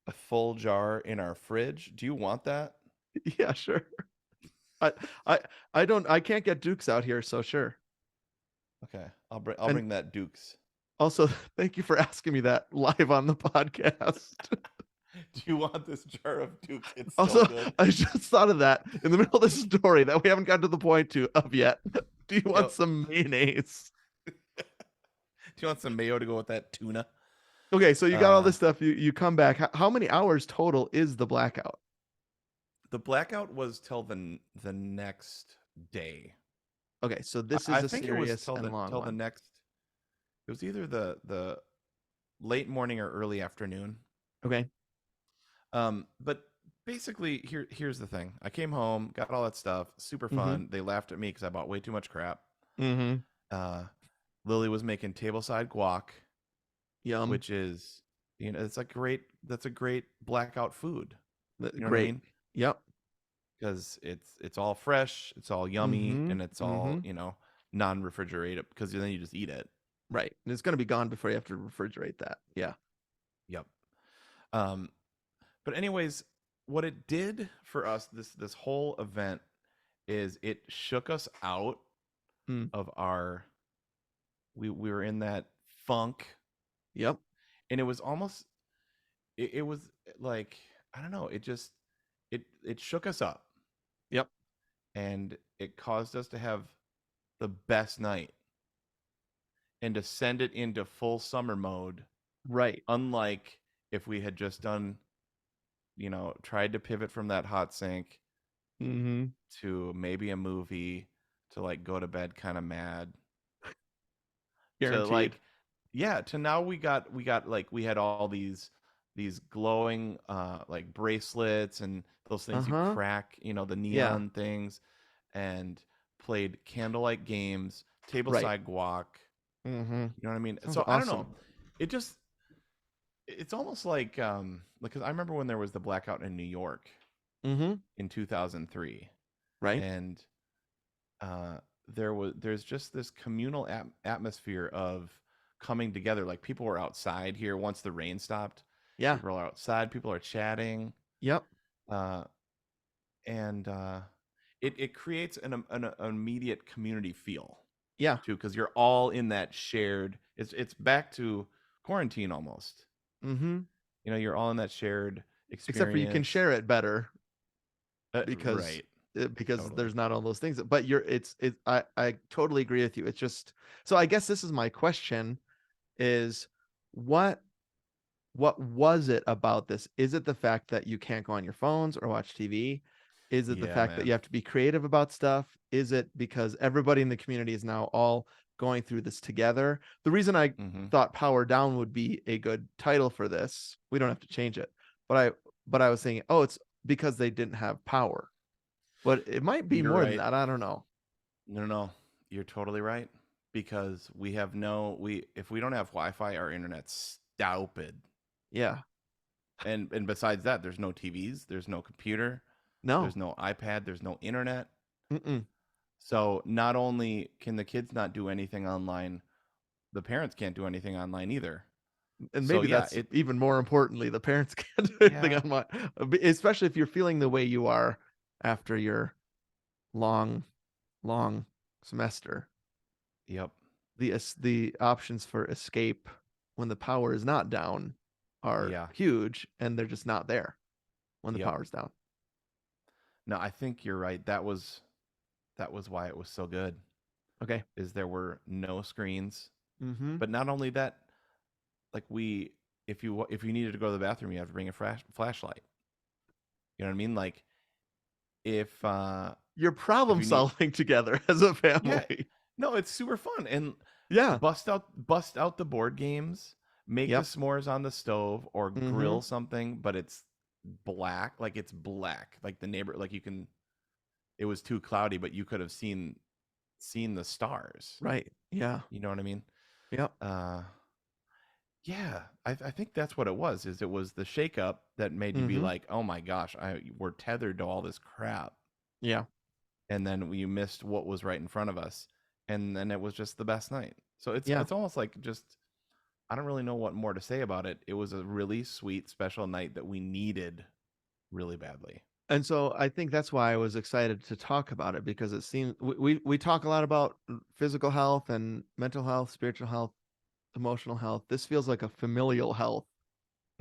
a full jar in our fridge. Do you want that? Yeah, sure. I I I can't get Dukes out here, so sure. Okay, I'll And bring that Duke's. also, thank you for asking me that live on the podcast. Do you want this jar of Duke's? It's so Also, good. I just thought of that in the middle of this story that we haven't gotten to the point of yet. Do you want Yep. some mayonnaise? Do you want some mayo to go with that tuna? Okay, so you got all Uh, this stuff. You come back. How many hours total is the blackout? the blackout was till the next day. Okay, so this I is a think it was serious and long till the one. next. It was either the late morning or early afternoon. Okay. But basically, here's the thing. I came home, got all that stuff, super Mm-hmm. fun. They laughed at me because I bought way too much crap. Mm-hmm. Uh, Lily was making tableside guac, Yum. which is that's a great blackout food. You know what I Great. mean? Yep. Because it's all fresh, it's all yummy, Mm-hmm. and it's Mm-hmm. all non-refrigerated. Because then you just eat it. Right. And it's gonna be gone before you have to refrigerate that. Yeah. Yep. Um, but anyways, what it did for us this whole event is it shook us out Mm. of our we were in that funk, Yep. and it was almost it was like I don't know, it shook us up, Yep. and it caused us to have the best night and to send it into full summer mode, Right. unlike if we had just done tried to pivot from that hot sink Mm-hmm. to maybe a movie, to like go to bed kind of mad, to Guaranteed. like to now we got like we had all these glowing like bracelets and those things you Uh-huh. crack, the Yeah. neon things, and played candlelight games, Right. tableside guac. Mm-hmm. You know what I mean? Sounds So I don't awesome. know. It's almost like because I remember when there was the blackout in New York Mm-hmm. in 2003, Right. and there's just this communal atmosphere of coming together. Like people were outside here once the rain stopped. Yeah. People are outside. People are chatting, Yep. uh, and it creates an immediate community feel Yeah. too, because you're all in that shared. It's back to quarantine almost. Mm-hmm. You're all in that shared Except for you can experience. share it better because Right. because Totally. there's not all those things. But I totally agree with you. It's just, so I guess this is my question is what was it about this? Is it the fact that you can't go on your phones or watch TV? Is it the Yeah, fact that man. you have to be creative about stuff? Is it because everybody in the community is now all going through this together? The reason I Mm-hmm. thought Power Down would be a good title for this, we don't have to change it. But I was thinking, oh, it's because they didn't have power. But it might be You're more than right. that. I don't know. No. You're totally right. Because if we don't have Wi-Fi, our internet's stupid. Yeah. And besides that, there's no TVs, there's no computer, No. there's no iPad, there's no internet. Mm-mm. So not only can the kids not do anything online, the parents can't do anything online either. And So maybe yeah, that's even more importantly, the parents can't do anything yeah, on my, especially if you're feeling the way you are after your long, long semester, Yep. the options for escape when the power is not down are Yeah. huge, and they're just not there when the Yep. power's down. No, I think you're right. That was why it was so good. Okay. Is there were no screens, Mm-hmm. but not only that, like if you needed to go to the bathroom, you have to bring a flashlight. You know what I mean? Like if You're if problem you need, solving together as a yeah, family. no, it's super fun and Yeah. bust out the board games, make the Yep. s'mores on the stove or Mm-hmm. grill something, but it's black, like the neighbor, like you can. It was too cloudy, but you could have seen the stars. Right. Yeah. You know what I mean? Yep. Uh, yeah, I think that's what it was. Is it was the shakeup that made you be Mm-hmm. like, oh my gosh, we're tethered to all this crap, Yeah. and then we missed what was right in front of us, and then it was just the best night. So it's Yeah. it's almost like just I don't really know what more to say about it. It was a really sweet special night that we needed really badly. And so I think that's why I was excited to talk about it, because it seems we talk a lot about physical health and mental health, spiritual health, emotional health. This feels like a familial health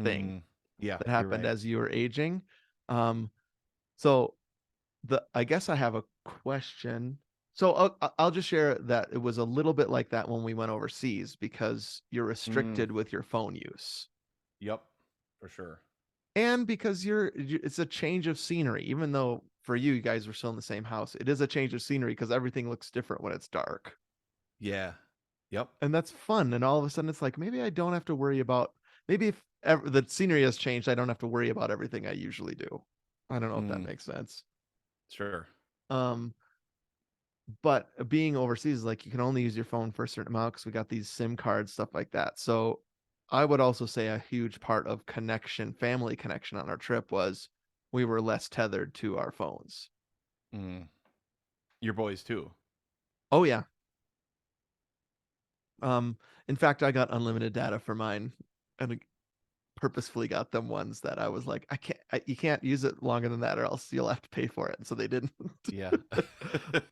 thing Mm, yeah, that you're happened right. as you were aging. Um, so I guess I have a question. So I'll just share that it was a little bit like that when we went overseas, because you're Mm, restricted with your phone use, yep, for sure. and because it's a change of scenery. Even though for you guys were still in the same house, it is a change of scenery because everything looks different when it's dark, Yeah, yep. and that's fun. And all of a sudden it's like, maybe I don't have to worry about, maybe if ever the scenery has changed, I don't have to worry about everything I usually do. I don't know if that Mm, makes sense. sure. um but being overseas, like, you can only use your phone for a certain amount because we got these SIM cards, stuff like that. So I would also say a huge part of connection, family connection on our trip, was we were less tethered to our phones. Mm. Your boys too. Oh yeah. Um, in fact, I got unlimited data for mine, and purposefully got them ones that I was like, you can't use it longer than that, or else you'll have to pay for it. And so they didn't. Yeah.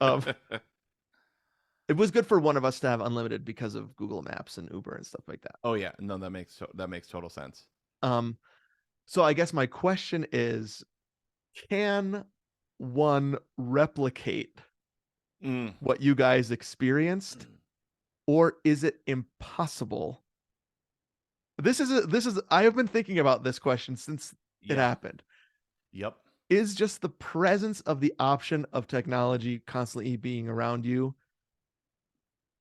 um, it was good for one of us to have unlimited because of Google Maps and Uber and stuff like that. Oh yeah, no, that makes total sense. Um, so I guess my question is, can one replicate Mm. what you guys experienced, or is it impossible? This is I have been thinking about this question since it Yeah. happened. Yep. Is just the presence of the option of technology constantly being around you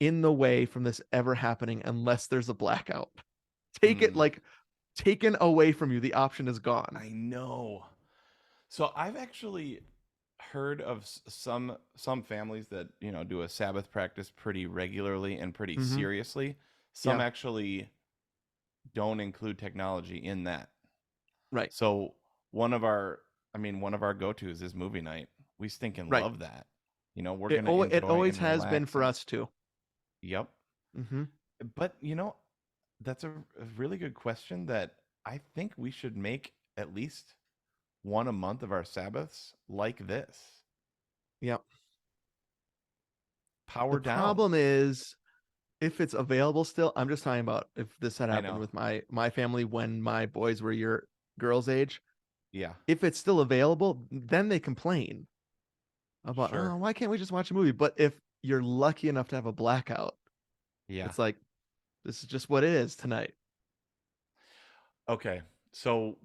in the way from this ever happening unless there's a blackout? Take it, Mm. like, taken away from you, the option is gone. I know. So I've actually heard of some families that do a Sabbath practice pretty regularly and pretty Mm-hmm. seriously. Some Yeah. actually don't include technology in that. Right. So one of our go-tos is movie night. We stinking Right. love that. We're It gonna it enjoy always and has been relax for and us too. yep. Mm-hmm. But that's a really good question that I think we should make at least one a month of our Sabbaths like this. Yep. The Power down. problem is, if it's available still, I'm just talking about if this had I happened know. with my family when my boys were your girls' age. Yeah, If it's still available, then they complain about, sure. oh, why can't we just watch a movie? But if you're lucky enough to have a blackout, Yeah. it's like, this is just what it is tonight. Okay. So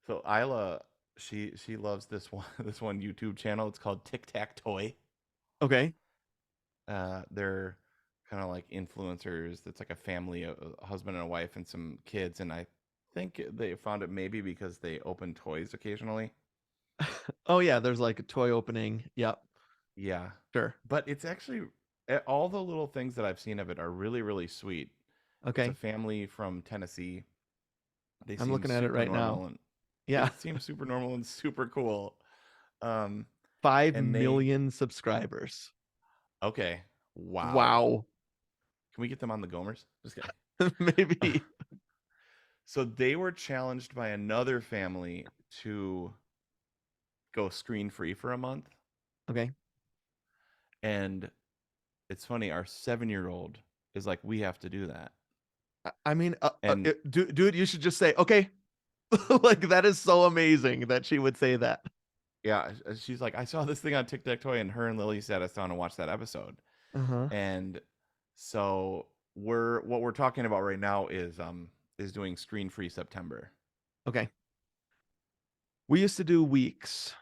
Isla, she loves this one this one YouTube channel. It's called Tic Tac Toy. Okay. They're kind of like influencers. It's like a family, a husband and a wife and some kids, and I think they found it maybe because they open toys occasionally. Oh yeah, there's like a toy opening. Yep. Yeah. Sure. But it's actually all the little things that I've seen of it are really, really sweet. It's a Okay. family from Tennessee. They I'm seem looking at it super right now. normal and Yeah. it seems super normal and super cool. Um, 5 and they million subscribers. okay, wow. Wow. Can we get them on the Gomers? Just kidding. Maybe. So they were challenged by another family to go screen free for a month. Okay. And it's funny, our 7-year-old is like, we have to do that. I mean, And dude, you should just say, okay. Like, that is so amazing that she would say that. yeah, she's like, I saw this thing on TikTok and her and Lily sat us down and watched that episode. Uh-huh. And so what we're talking about right now is doing screen-free September. Okay. We used to do weeks.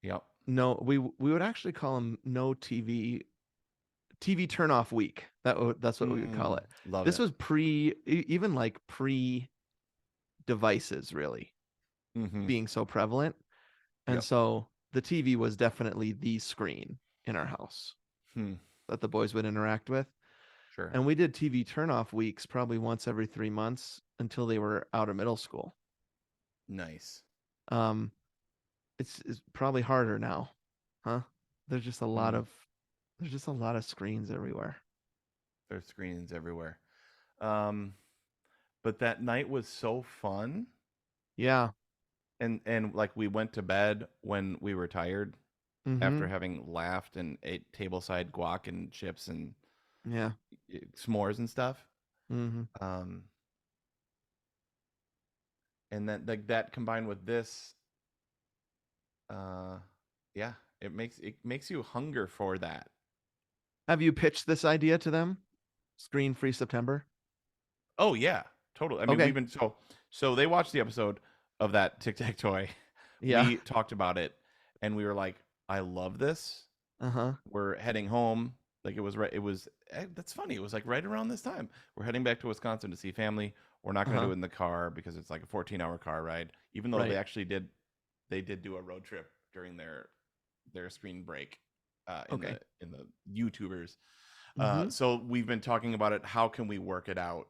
Yep. No, we would actually call them no TV turn off week. That's what we would call it. Love This it. was even like pre devices really being so prevalent. And Yep. so the TV was definitely the screen in our house that the boys would interact with. Sure. And we did TV turn off weeks probably once every 3 months until they were out of middle school. Nice. It's probably harder now, huh? There's just a lot of screens everywhere. There's screens everywhere. But that night was so fun. Yeah. And like we went to bed when we were tired after having laughed and ate tableside guac and chips and Yeah. s'mores and stuff. Mm-hmm. And then like that combined with this, yeah, it makes you hunger for that. Have you pitched this idea to them? Screen free September? Oh yeah, totally. I mean, Okay. we've been so they watched the episode of that Tic Tac Toy. Yeah. We talked about it, and we were like, "I love this." Uh-huh. We're heading home. Like it was right. It was that's funny. It was like right around this time. We're heading back to Wisconsin to see family. We're not going to do it in the car because it's like a 14-hour car ride. Even though Right. they actually did do a road trip during their screen break Okay. in the YouTubers. Mm-hmm. So we've been talking about it. How can we work it out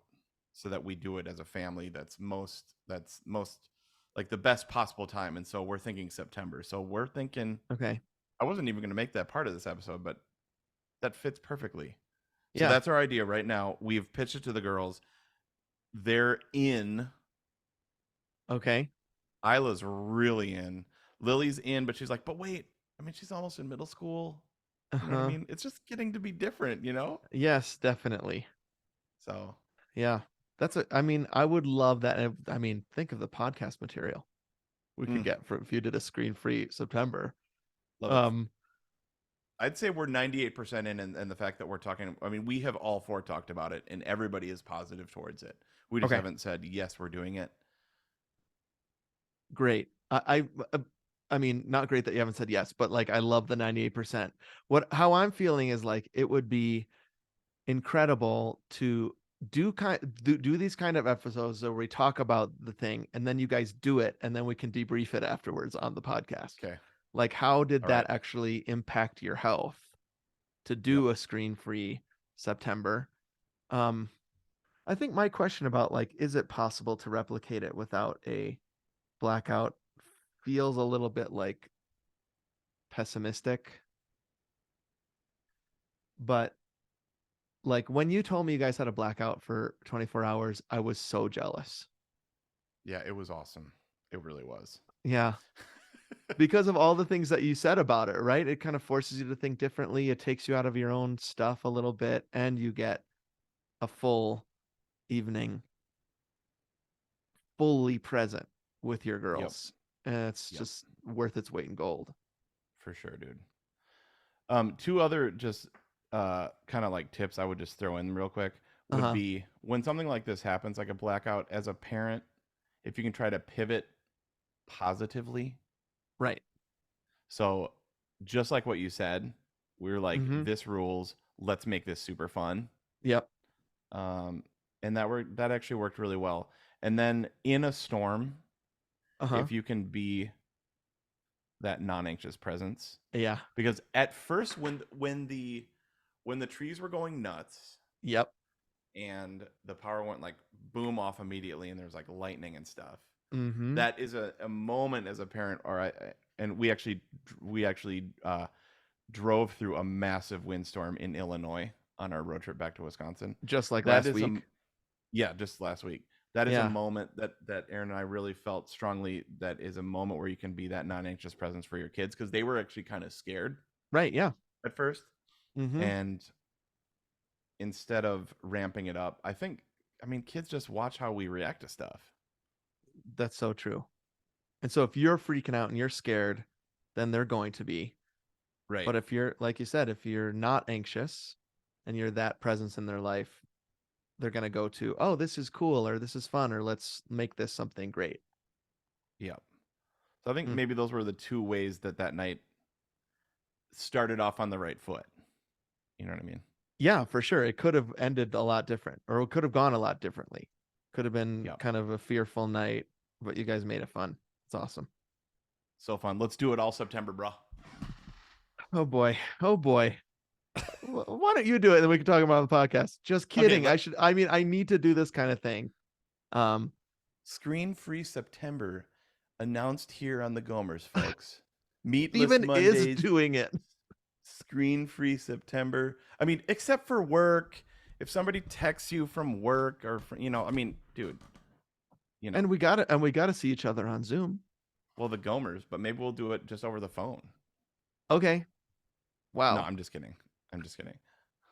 so that we do it as a family? That's most like the best possible time. And so we're thinking September. So we're thinking. Okay. I wasn't even going to make that part of this episode, but that fits perfectly. So Yeah. that's our idea right now. We've pitched it to the girls. They're in. Okay. Isla's really in. Lily's in, but she's like, but wait. I mean, she's almost in middle school. You know what I mean? It's just getting to be different, you know? Yes, definitely. So yeah, I mean, I would love that. I mean, think of the podcast material we could get for if you did a screen free September. Love it. I'd say we're 98% in, and the fact that we're talking, I mean, we have all four talked about it, and everybody is positive towards it. We just haven't said, yes, we're doing it. Great. I mean, not great that you haven't said yes, but like, I love the 98%. How I'm feeling is like, it would be incredible to do these kind of episodes where we talk about the thing and then you guys do it and then we can debrief it afterwards on the podcast. Okay. Like, how did that actually impact your health to do a screen-free September? I think my question about like, is it possible to replicate it without a blackout feels a little bit like pessimistic. But like, when you told me you guys had a blackout for 24 hours, I was so jealous. Yeah, it was awesome. It really was. Yeah. Because of all the things that you said about it, right? It kind of forces you to think differently. It takes you out of your own stuff a little bit, and you get a full evening fully present with your girls. And it's just worth its weight in gold. For sure, dude. Two other just kind of like tips I would just throw in real quick would be when something like this happens, like a blackout, as a parent, if you can try to pivot positively. Right. So just like what you said, we were like, this rules. Let's make this super fun. Yep. And that actually worked really well. And then in a storm, if you can be that non-anxious presence. Yeah. Because at first when the trees were going nuts. Yep. And the power went like boom off immediately and there's like lightning and stuff. Mm-hmm. That is a moment as a parent and we actually drove through a massive windstorm in Illinois on our road trip back to Wisconsin. Just like last week. Yeah, just last week. That is a Yeah. moment that Aaron and I really felt strongly. That is a moment where you can be that non-anxious presence for your kids, because they were actually kind of scared Right. Yeah. at first. Mm-hmm. And instead of ramping it up, I mean, kids just watch how we react to stuff. That's so true. And so if you're freaking out and you're scared, then they're going to be. Right. But if you're, like you said, if you're not anxious and you're that presence in their life, they're going to go to, oh, this is cool, or this is fun, or let's make this something great. Yeah. So I think maybe those were the two ways that night started off on the right foot. You know what I mean? Yeah, for sure. It could have ended a lot different, or it could have gone a lot differently. Could have been kind of a fearful night, but you guys made it fun. It's awesome. So fun. Let's do it all September, bro. Oh boy. Oh boy. Why don't you do it and then we can talk about the podcast? Just kidding. Okay, I need to do this kind of thing. Screen Free September announced here on the Gomers, folks. Meatless Steven Mondays is doing it. Screen Free September. I mean, except for work. If somebody texts you from work or from, I mean, dude, And we gotta see each other on Zoom. Well, the Gomers, but maybe we'll do it just over the phone. Okay. Wow. No, I'm just kidding.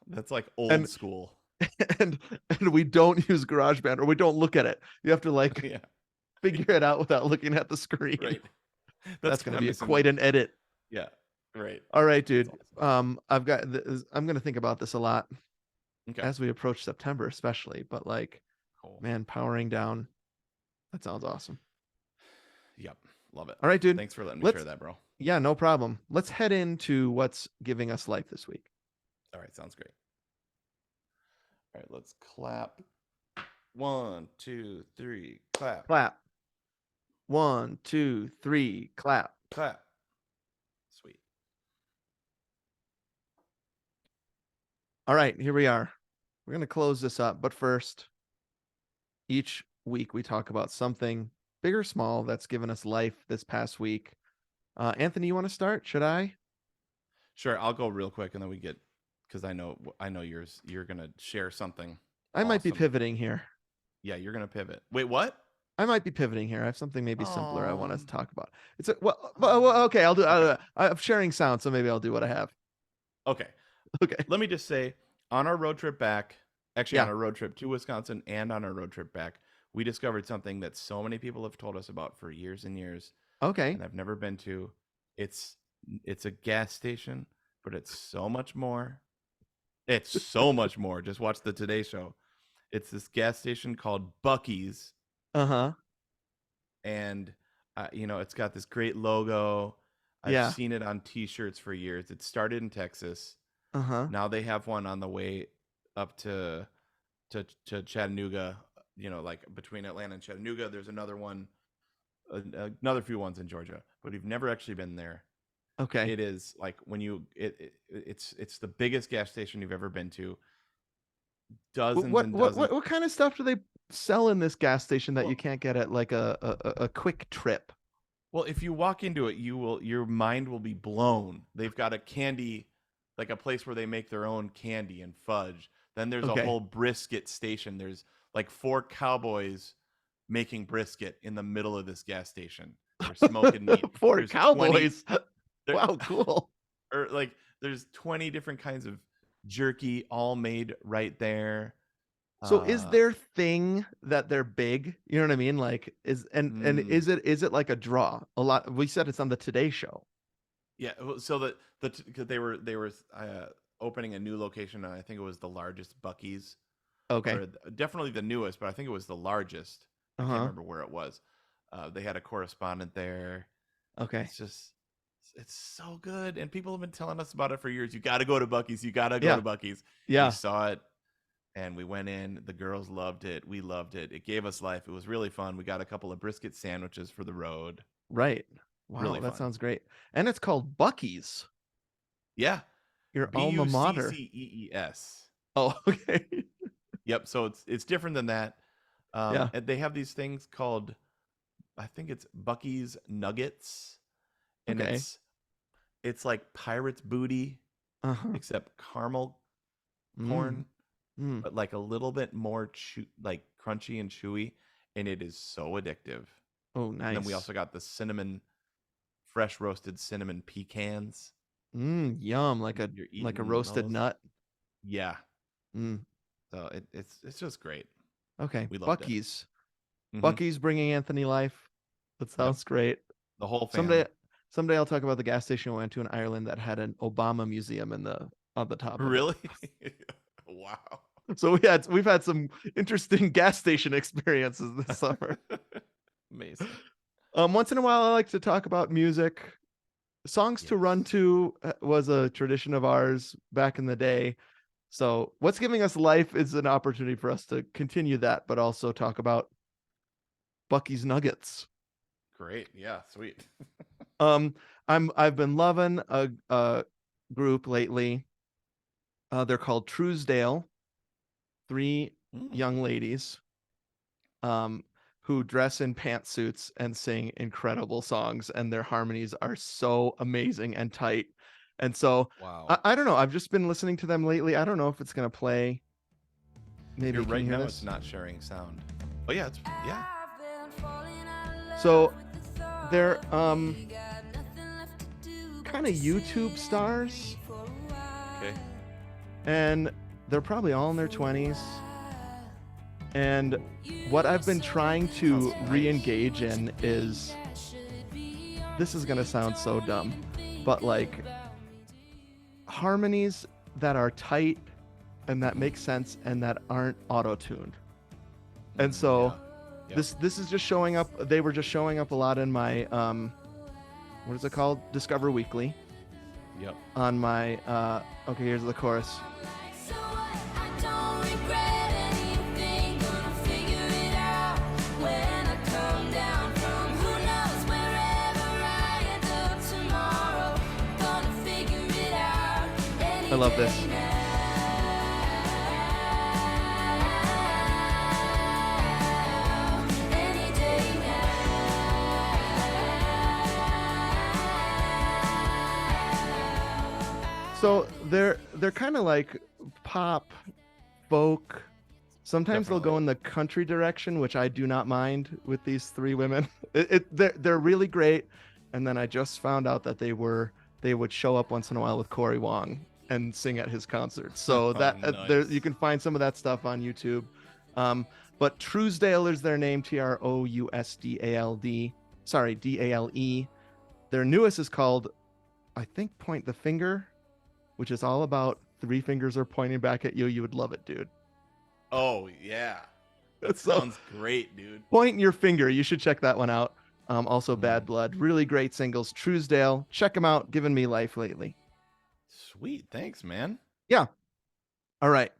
That's like old school. And we don't use GarageBand, or we don't look at it. You have to figure it out without looking at the screen. Right. That's going to be quite an edit. Yeah. Right. All right, dude. Awesome. I'm going to think about this a lot as we approach September, especially. But cool. Man, powering down. That sounds awesome. Yep. Love it. All right, dude. Thanks for letting me share that, bro. Yeah, no problem. Let's head into what's giving us life this week. All right. Sounds great. All right. Let's clap. 1, 2, 3, clap. Clap. 1, 2, 3, clap. Clap. Sweet. All right, here we are. We're going to close this up. But first, each week we talk about something big or small that's given us life this past week. Anthony, you want to start? Should I? Sure. I'll go real quick and then we get, because I know yours. You're going to share something. I might be pivoting here. Yeah, you're going to pivot. Wait, what? I might be pivoting here. I have something maybe simpler I want to talk about. It's okay. I'll do. I'm sharing sound, so maybe I'll do what I have. Okay. Let me just say, on our road trip back, on our road trip to Wisconsin and on our road trip back, we discovered something that so many people have told us about for years and years. Okay. And I've never been to. It's a gas station, but it's so much more. It's so much more. Just watch the Today Show. It's this gas station called Buc-ee's. Uh-huh. And it's got this great logo. I've seen it on t-shirts for years. It started in Texas. Uh-huh. Now they have one on the way up to Chattanooga, between Atlanta and Chattanooga. There's another one, another few ones in Georgia, but we've never actually been there. Okay. It is when it's the biggest gas station you've ever been to. Dozens and dozens. What kind of stuff do they sell in this gas station that you can't get at a Quick Trip? Well, if you walk into it, your mind will be blown. They've got a candy, a place where they make their own candy and fudge. Then there's a whole brisket station. There's 4 cowboys making brisket in the middle of this gas station. They're smoking meat. 4 cowboys. Wow, cool. Or there's 20 different kinds of jerky all made right there. So is their thing that they're big? You know what I mean? Is it like a draw? A lot. We said it's on the Today Show. Yeah. So because they were opening a new location, and I think it was the largest Buc-ee's. Okay. Or definitely the newest, but I think it was the largest. I can't remember where it was. They had a correspondent there. Okay. It's so good, and people have been telling us about it for years. You got to go to Buc-ee's. You got to go to Buc-ee's. Yeah. We saw it. And we went in. The girls loved it. We loved it. It gave us life. It was really fun. We got a couple of brisket sandwiches for the road. Right. Wow, really that sounds great. And it's called Buc-ee's. Yeah. Your alma mater. Buccees. Oh, okay. Yep. So it's different than that. And they have these things called, I think it's Buc-ee's Nuggets. And it's like pirate's booty, except caramel corn. But a little bit more crunchy and chewy, and it is so addictive. Oh, nice. And then we also got the fresh roasted cinnamon pecans. Yum, like a roasted those. nut. Yeah. Mm. So it's just great. Okay, We loved Buc-ee's. it. Buc-ee's bringing Anthony life. That sounds great. The whole family. Someday I'll talk about the gas station we went to in Ireland that had an Obama museum on the top of it. Really? Wow. So we've had some interesting gas station experiences this summer. Amazing. Once in a while I like to talk about music. Songs to run to was a tradition of ours back in the day. So what's giving us life is an opportunity for us to continue that, but also talk about Buc-ee's Nuggets. Great. Yeah, sweet. I've been loving a group lately. They're called Truesdale. 3 young ladies who dress in pantsuits and sing incredible songs, and their harmonies are so amazing and tight. And so wow. I don't know. I've just been listening to them lately. I don't know if it's gonna play. Maybe Here, right now this? it's not sharing sound. Oh yeah, yeah. So they're kind of YouTube stars. Okay. And they're probably all in their 20s. And what I've been trying to re-engage in is, this is gonna sound so dumb, but like harmonies that are tight and that make sense and that aren't auto-tuned. And so this is just showing up. They were just showing up a lot in my what is it called? Discover Weekly. Yep. On my okay, here's the chorus. I love this. So they're kind of like pop, folk. Sometimes they'll go in the country direction, which I do not mind with these 3 women. They're really great. And then I just found out that they would show up once in a while with Corey Wong and sing at his concerts. So nice. You can find some of that stuff on YouTube. But Truesdale is their name, Trousdald. Sorry, Dale. Their newest is called, I think, Point the Finger, which is all about 3 fingers are pointing back at you. You would love it, dude. Oh, yeah. That sounds great, dude. Point your finger. You should check that one out. Also, Bad Blood. Really great singles. Truesdale. Check them out. Giving me life lately. Sweet. Thanks, man. Yeah. All right.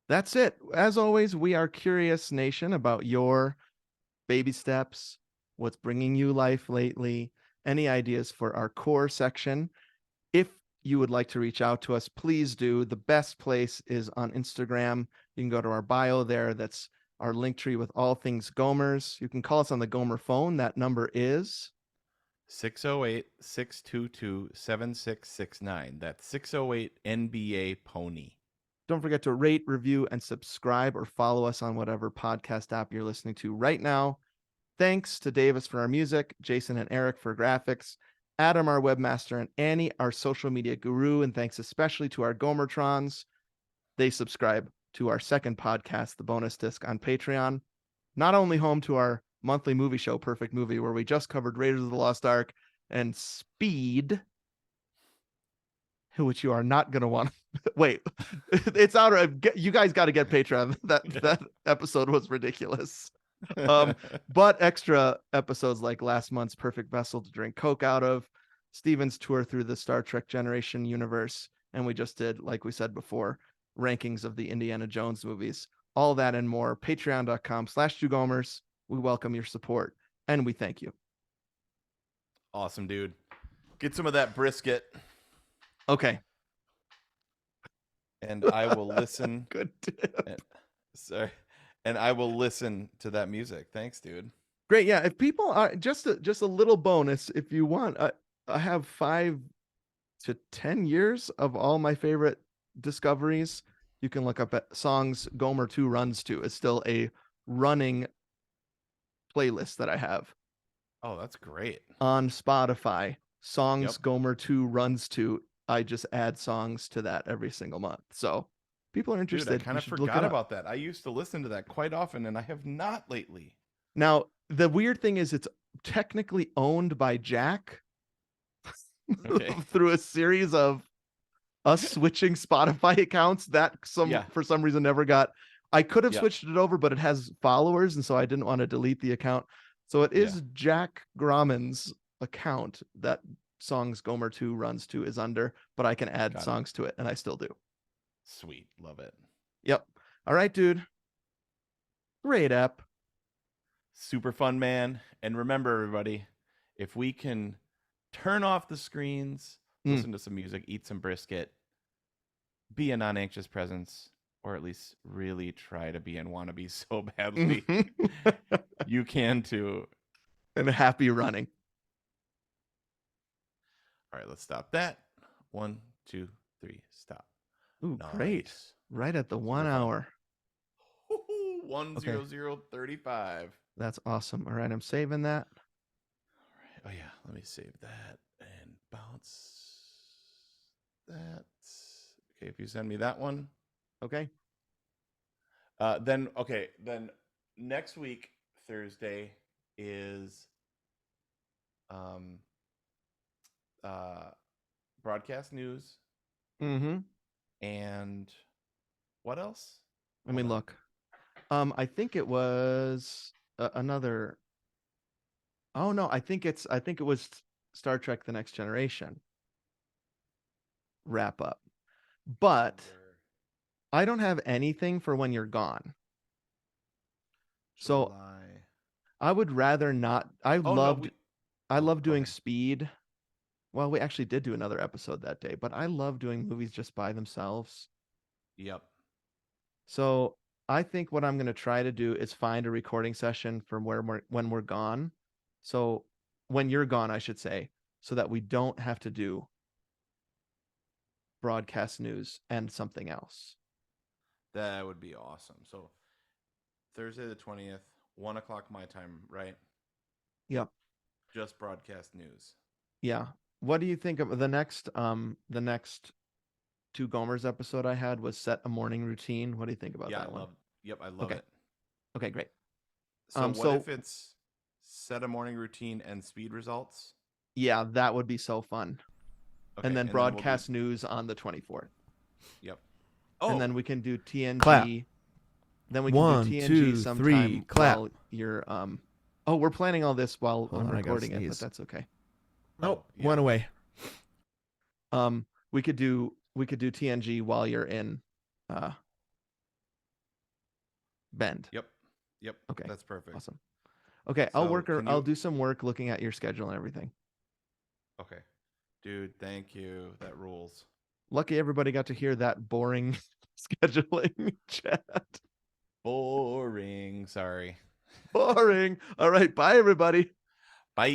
That's it. As always, we are curious, Nation, about your baby steps, what's bringing you life lately, any ideas for our core section. If you would like to reach out to us, please do. The best place is on Instagram. You can go to our bio there. That's our link tree with all things Gomers. You can call us on the Gomer phone. That number is 608-622-7669. That's 608 NBA Pony. Don't forget to rate, review, and subscribe or follow us on whatever podcast app you're listening to right now. Thanks to Davis for our music, Jason and Eric for graphics, Adam, our webmaster, and Annie, our social media guru. And thanks especially to our Gomertrons. They subscribe to our second podcast, The Bonus Disc, on Patreon. Not only home to our monthly movie show, Perfect Movie, where we just covered Raiders of the Lost Ark and Speed, which you are not going to want. Wait, it's out. You guys got to get Patreon. That episode was ridiculous. But extra episodes like last month's Perfect Vessel to Drink Coke Out of, Steven's tour through the Star Trek Generation universe, and we just did, like we said before, rankings of the Indiana Jones movies. All that and more. Patreon.com/2gomers. We welcome your support and we thank you. Awesome, dude. Get some of that brisket. Okay. And I will listen. Good tip. Sorry. And I will listen to that music. Thanks, dude. Great. Yeah. If people are just a little bonus, if you want, I have 5 to 10 years of all my favorite discoveries. You can look up at songs Gomer 2 runs to. It's still a running playlist that I have. Oh, that's great. On Spotify, songs Gomer 2 runs to. I just add songs to that every single month. So people are interested. Dude, I kind of forgot about that. I used to listen to that quite often, and I have not lately. Now, the weird thing is it's technically owned by Jack through a series of us switching Spotify accounts that for some reason never got. I could have switched it over, but it has followers, and so I didn't want to delete the account. So it is Jack Gromman's account that songs Gomer 2 runs to is under, but I can add songs to it, and I still do. Sweet. Love it. Yep. All right, dude. Great app. Super fun, man. And remember, everybody, if we can turn off the screens, listen to some music, eat some brisket, be a non-anxious presence, or at least really try to be and want to be so badly, you can too. And happy running. All right, let's stop that. 1, 2, 3, stop. Ooh, nice. Great. Right at the 1 hour. 1:00:35. That's awesome. All right, I'm saving that. All right. Oh yeah, let me save that and bounce that. Okay, if you send me that one. Okay. Then next week, Thursday, is broadcast news. And what else? Let me look. I think it was another. Oh no, I think it was Star Trek: The Next Generation wrap up. But I don't have anything for when you're gone. So I would rather not. I love doing Speed. Well, we actually did do another episode that day, but I love doing movies just by themselves. Yep. So I think what I'm going to try to do is find a recording session from when we're gone. So when you're gone, I should say, so that we don't have to do broadcast news and something else. That would be awesome. So Thursday the 20th, 1:00 my time, right? Yep. Just broadcast news. Yeah. What do you think of the next Two Gomers episode I had was set a morning routine? What do you think about that one? I love it. Okay, great. So what if it's set a morning routine and speed results? Yeah, that would be so fun. Okay, and then broadcast news on the 24th. Yep. Oh, and then we can do TNG. Clap. Then we can do TNG 2, sometime 3, clap. While you're Oh, we're planning all this while I'm recording it, but that's okay. Oh, one away. We could do TNG while you're in Bend. Yep. Okay. That's perfect. Awesome. Okay, so I'll do some work looking at your schedule and everything. Okay. Dude, thank you. That rules. Lucky everybody got to hear that boring scheduling chat. Boring. Sorry. Boring. All right, bye everybody. Bye.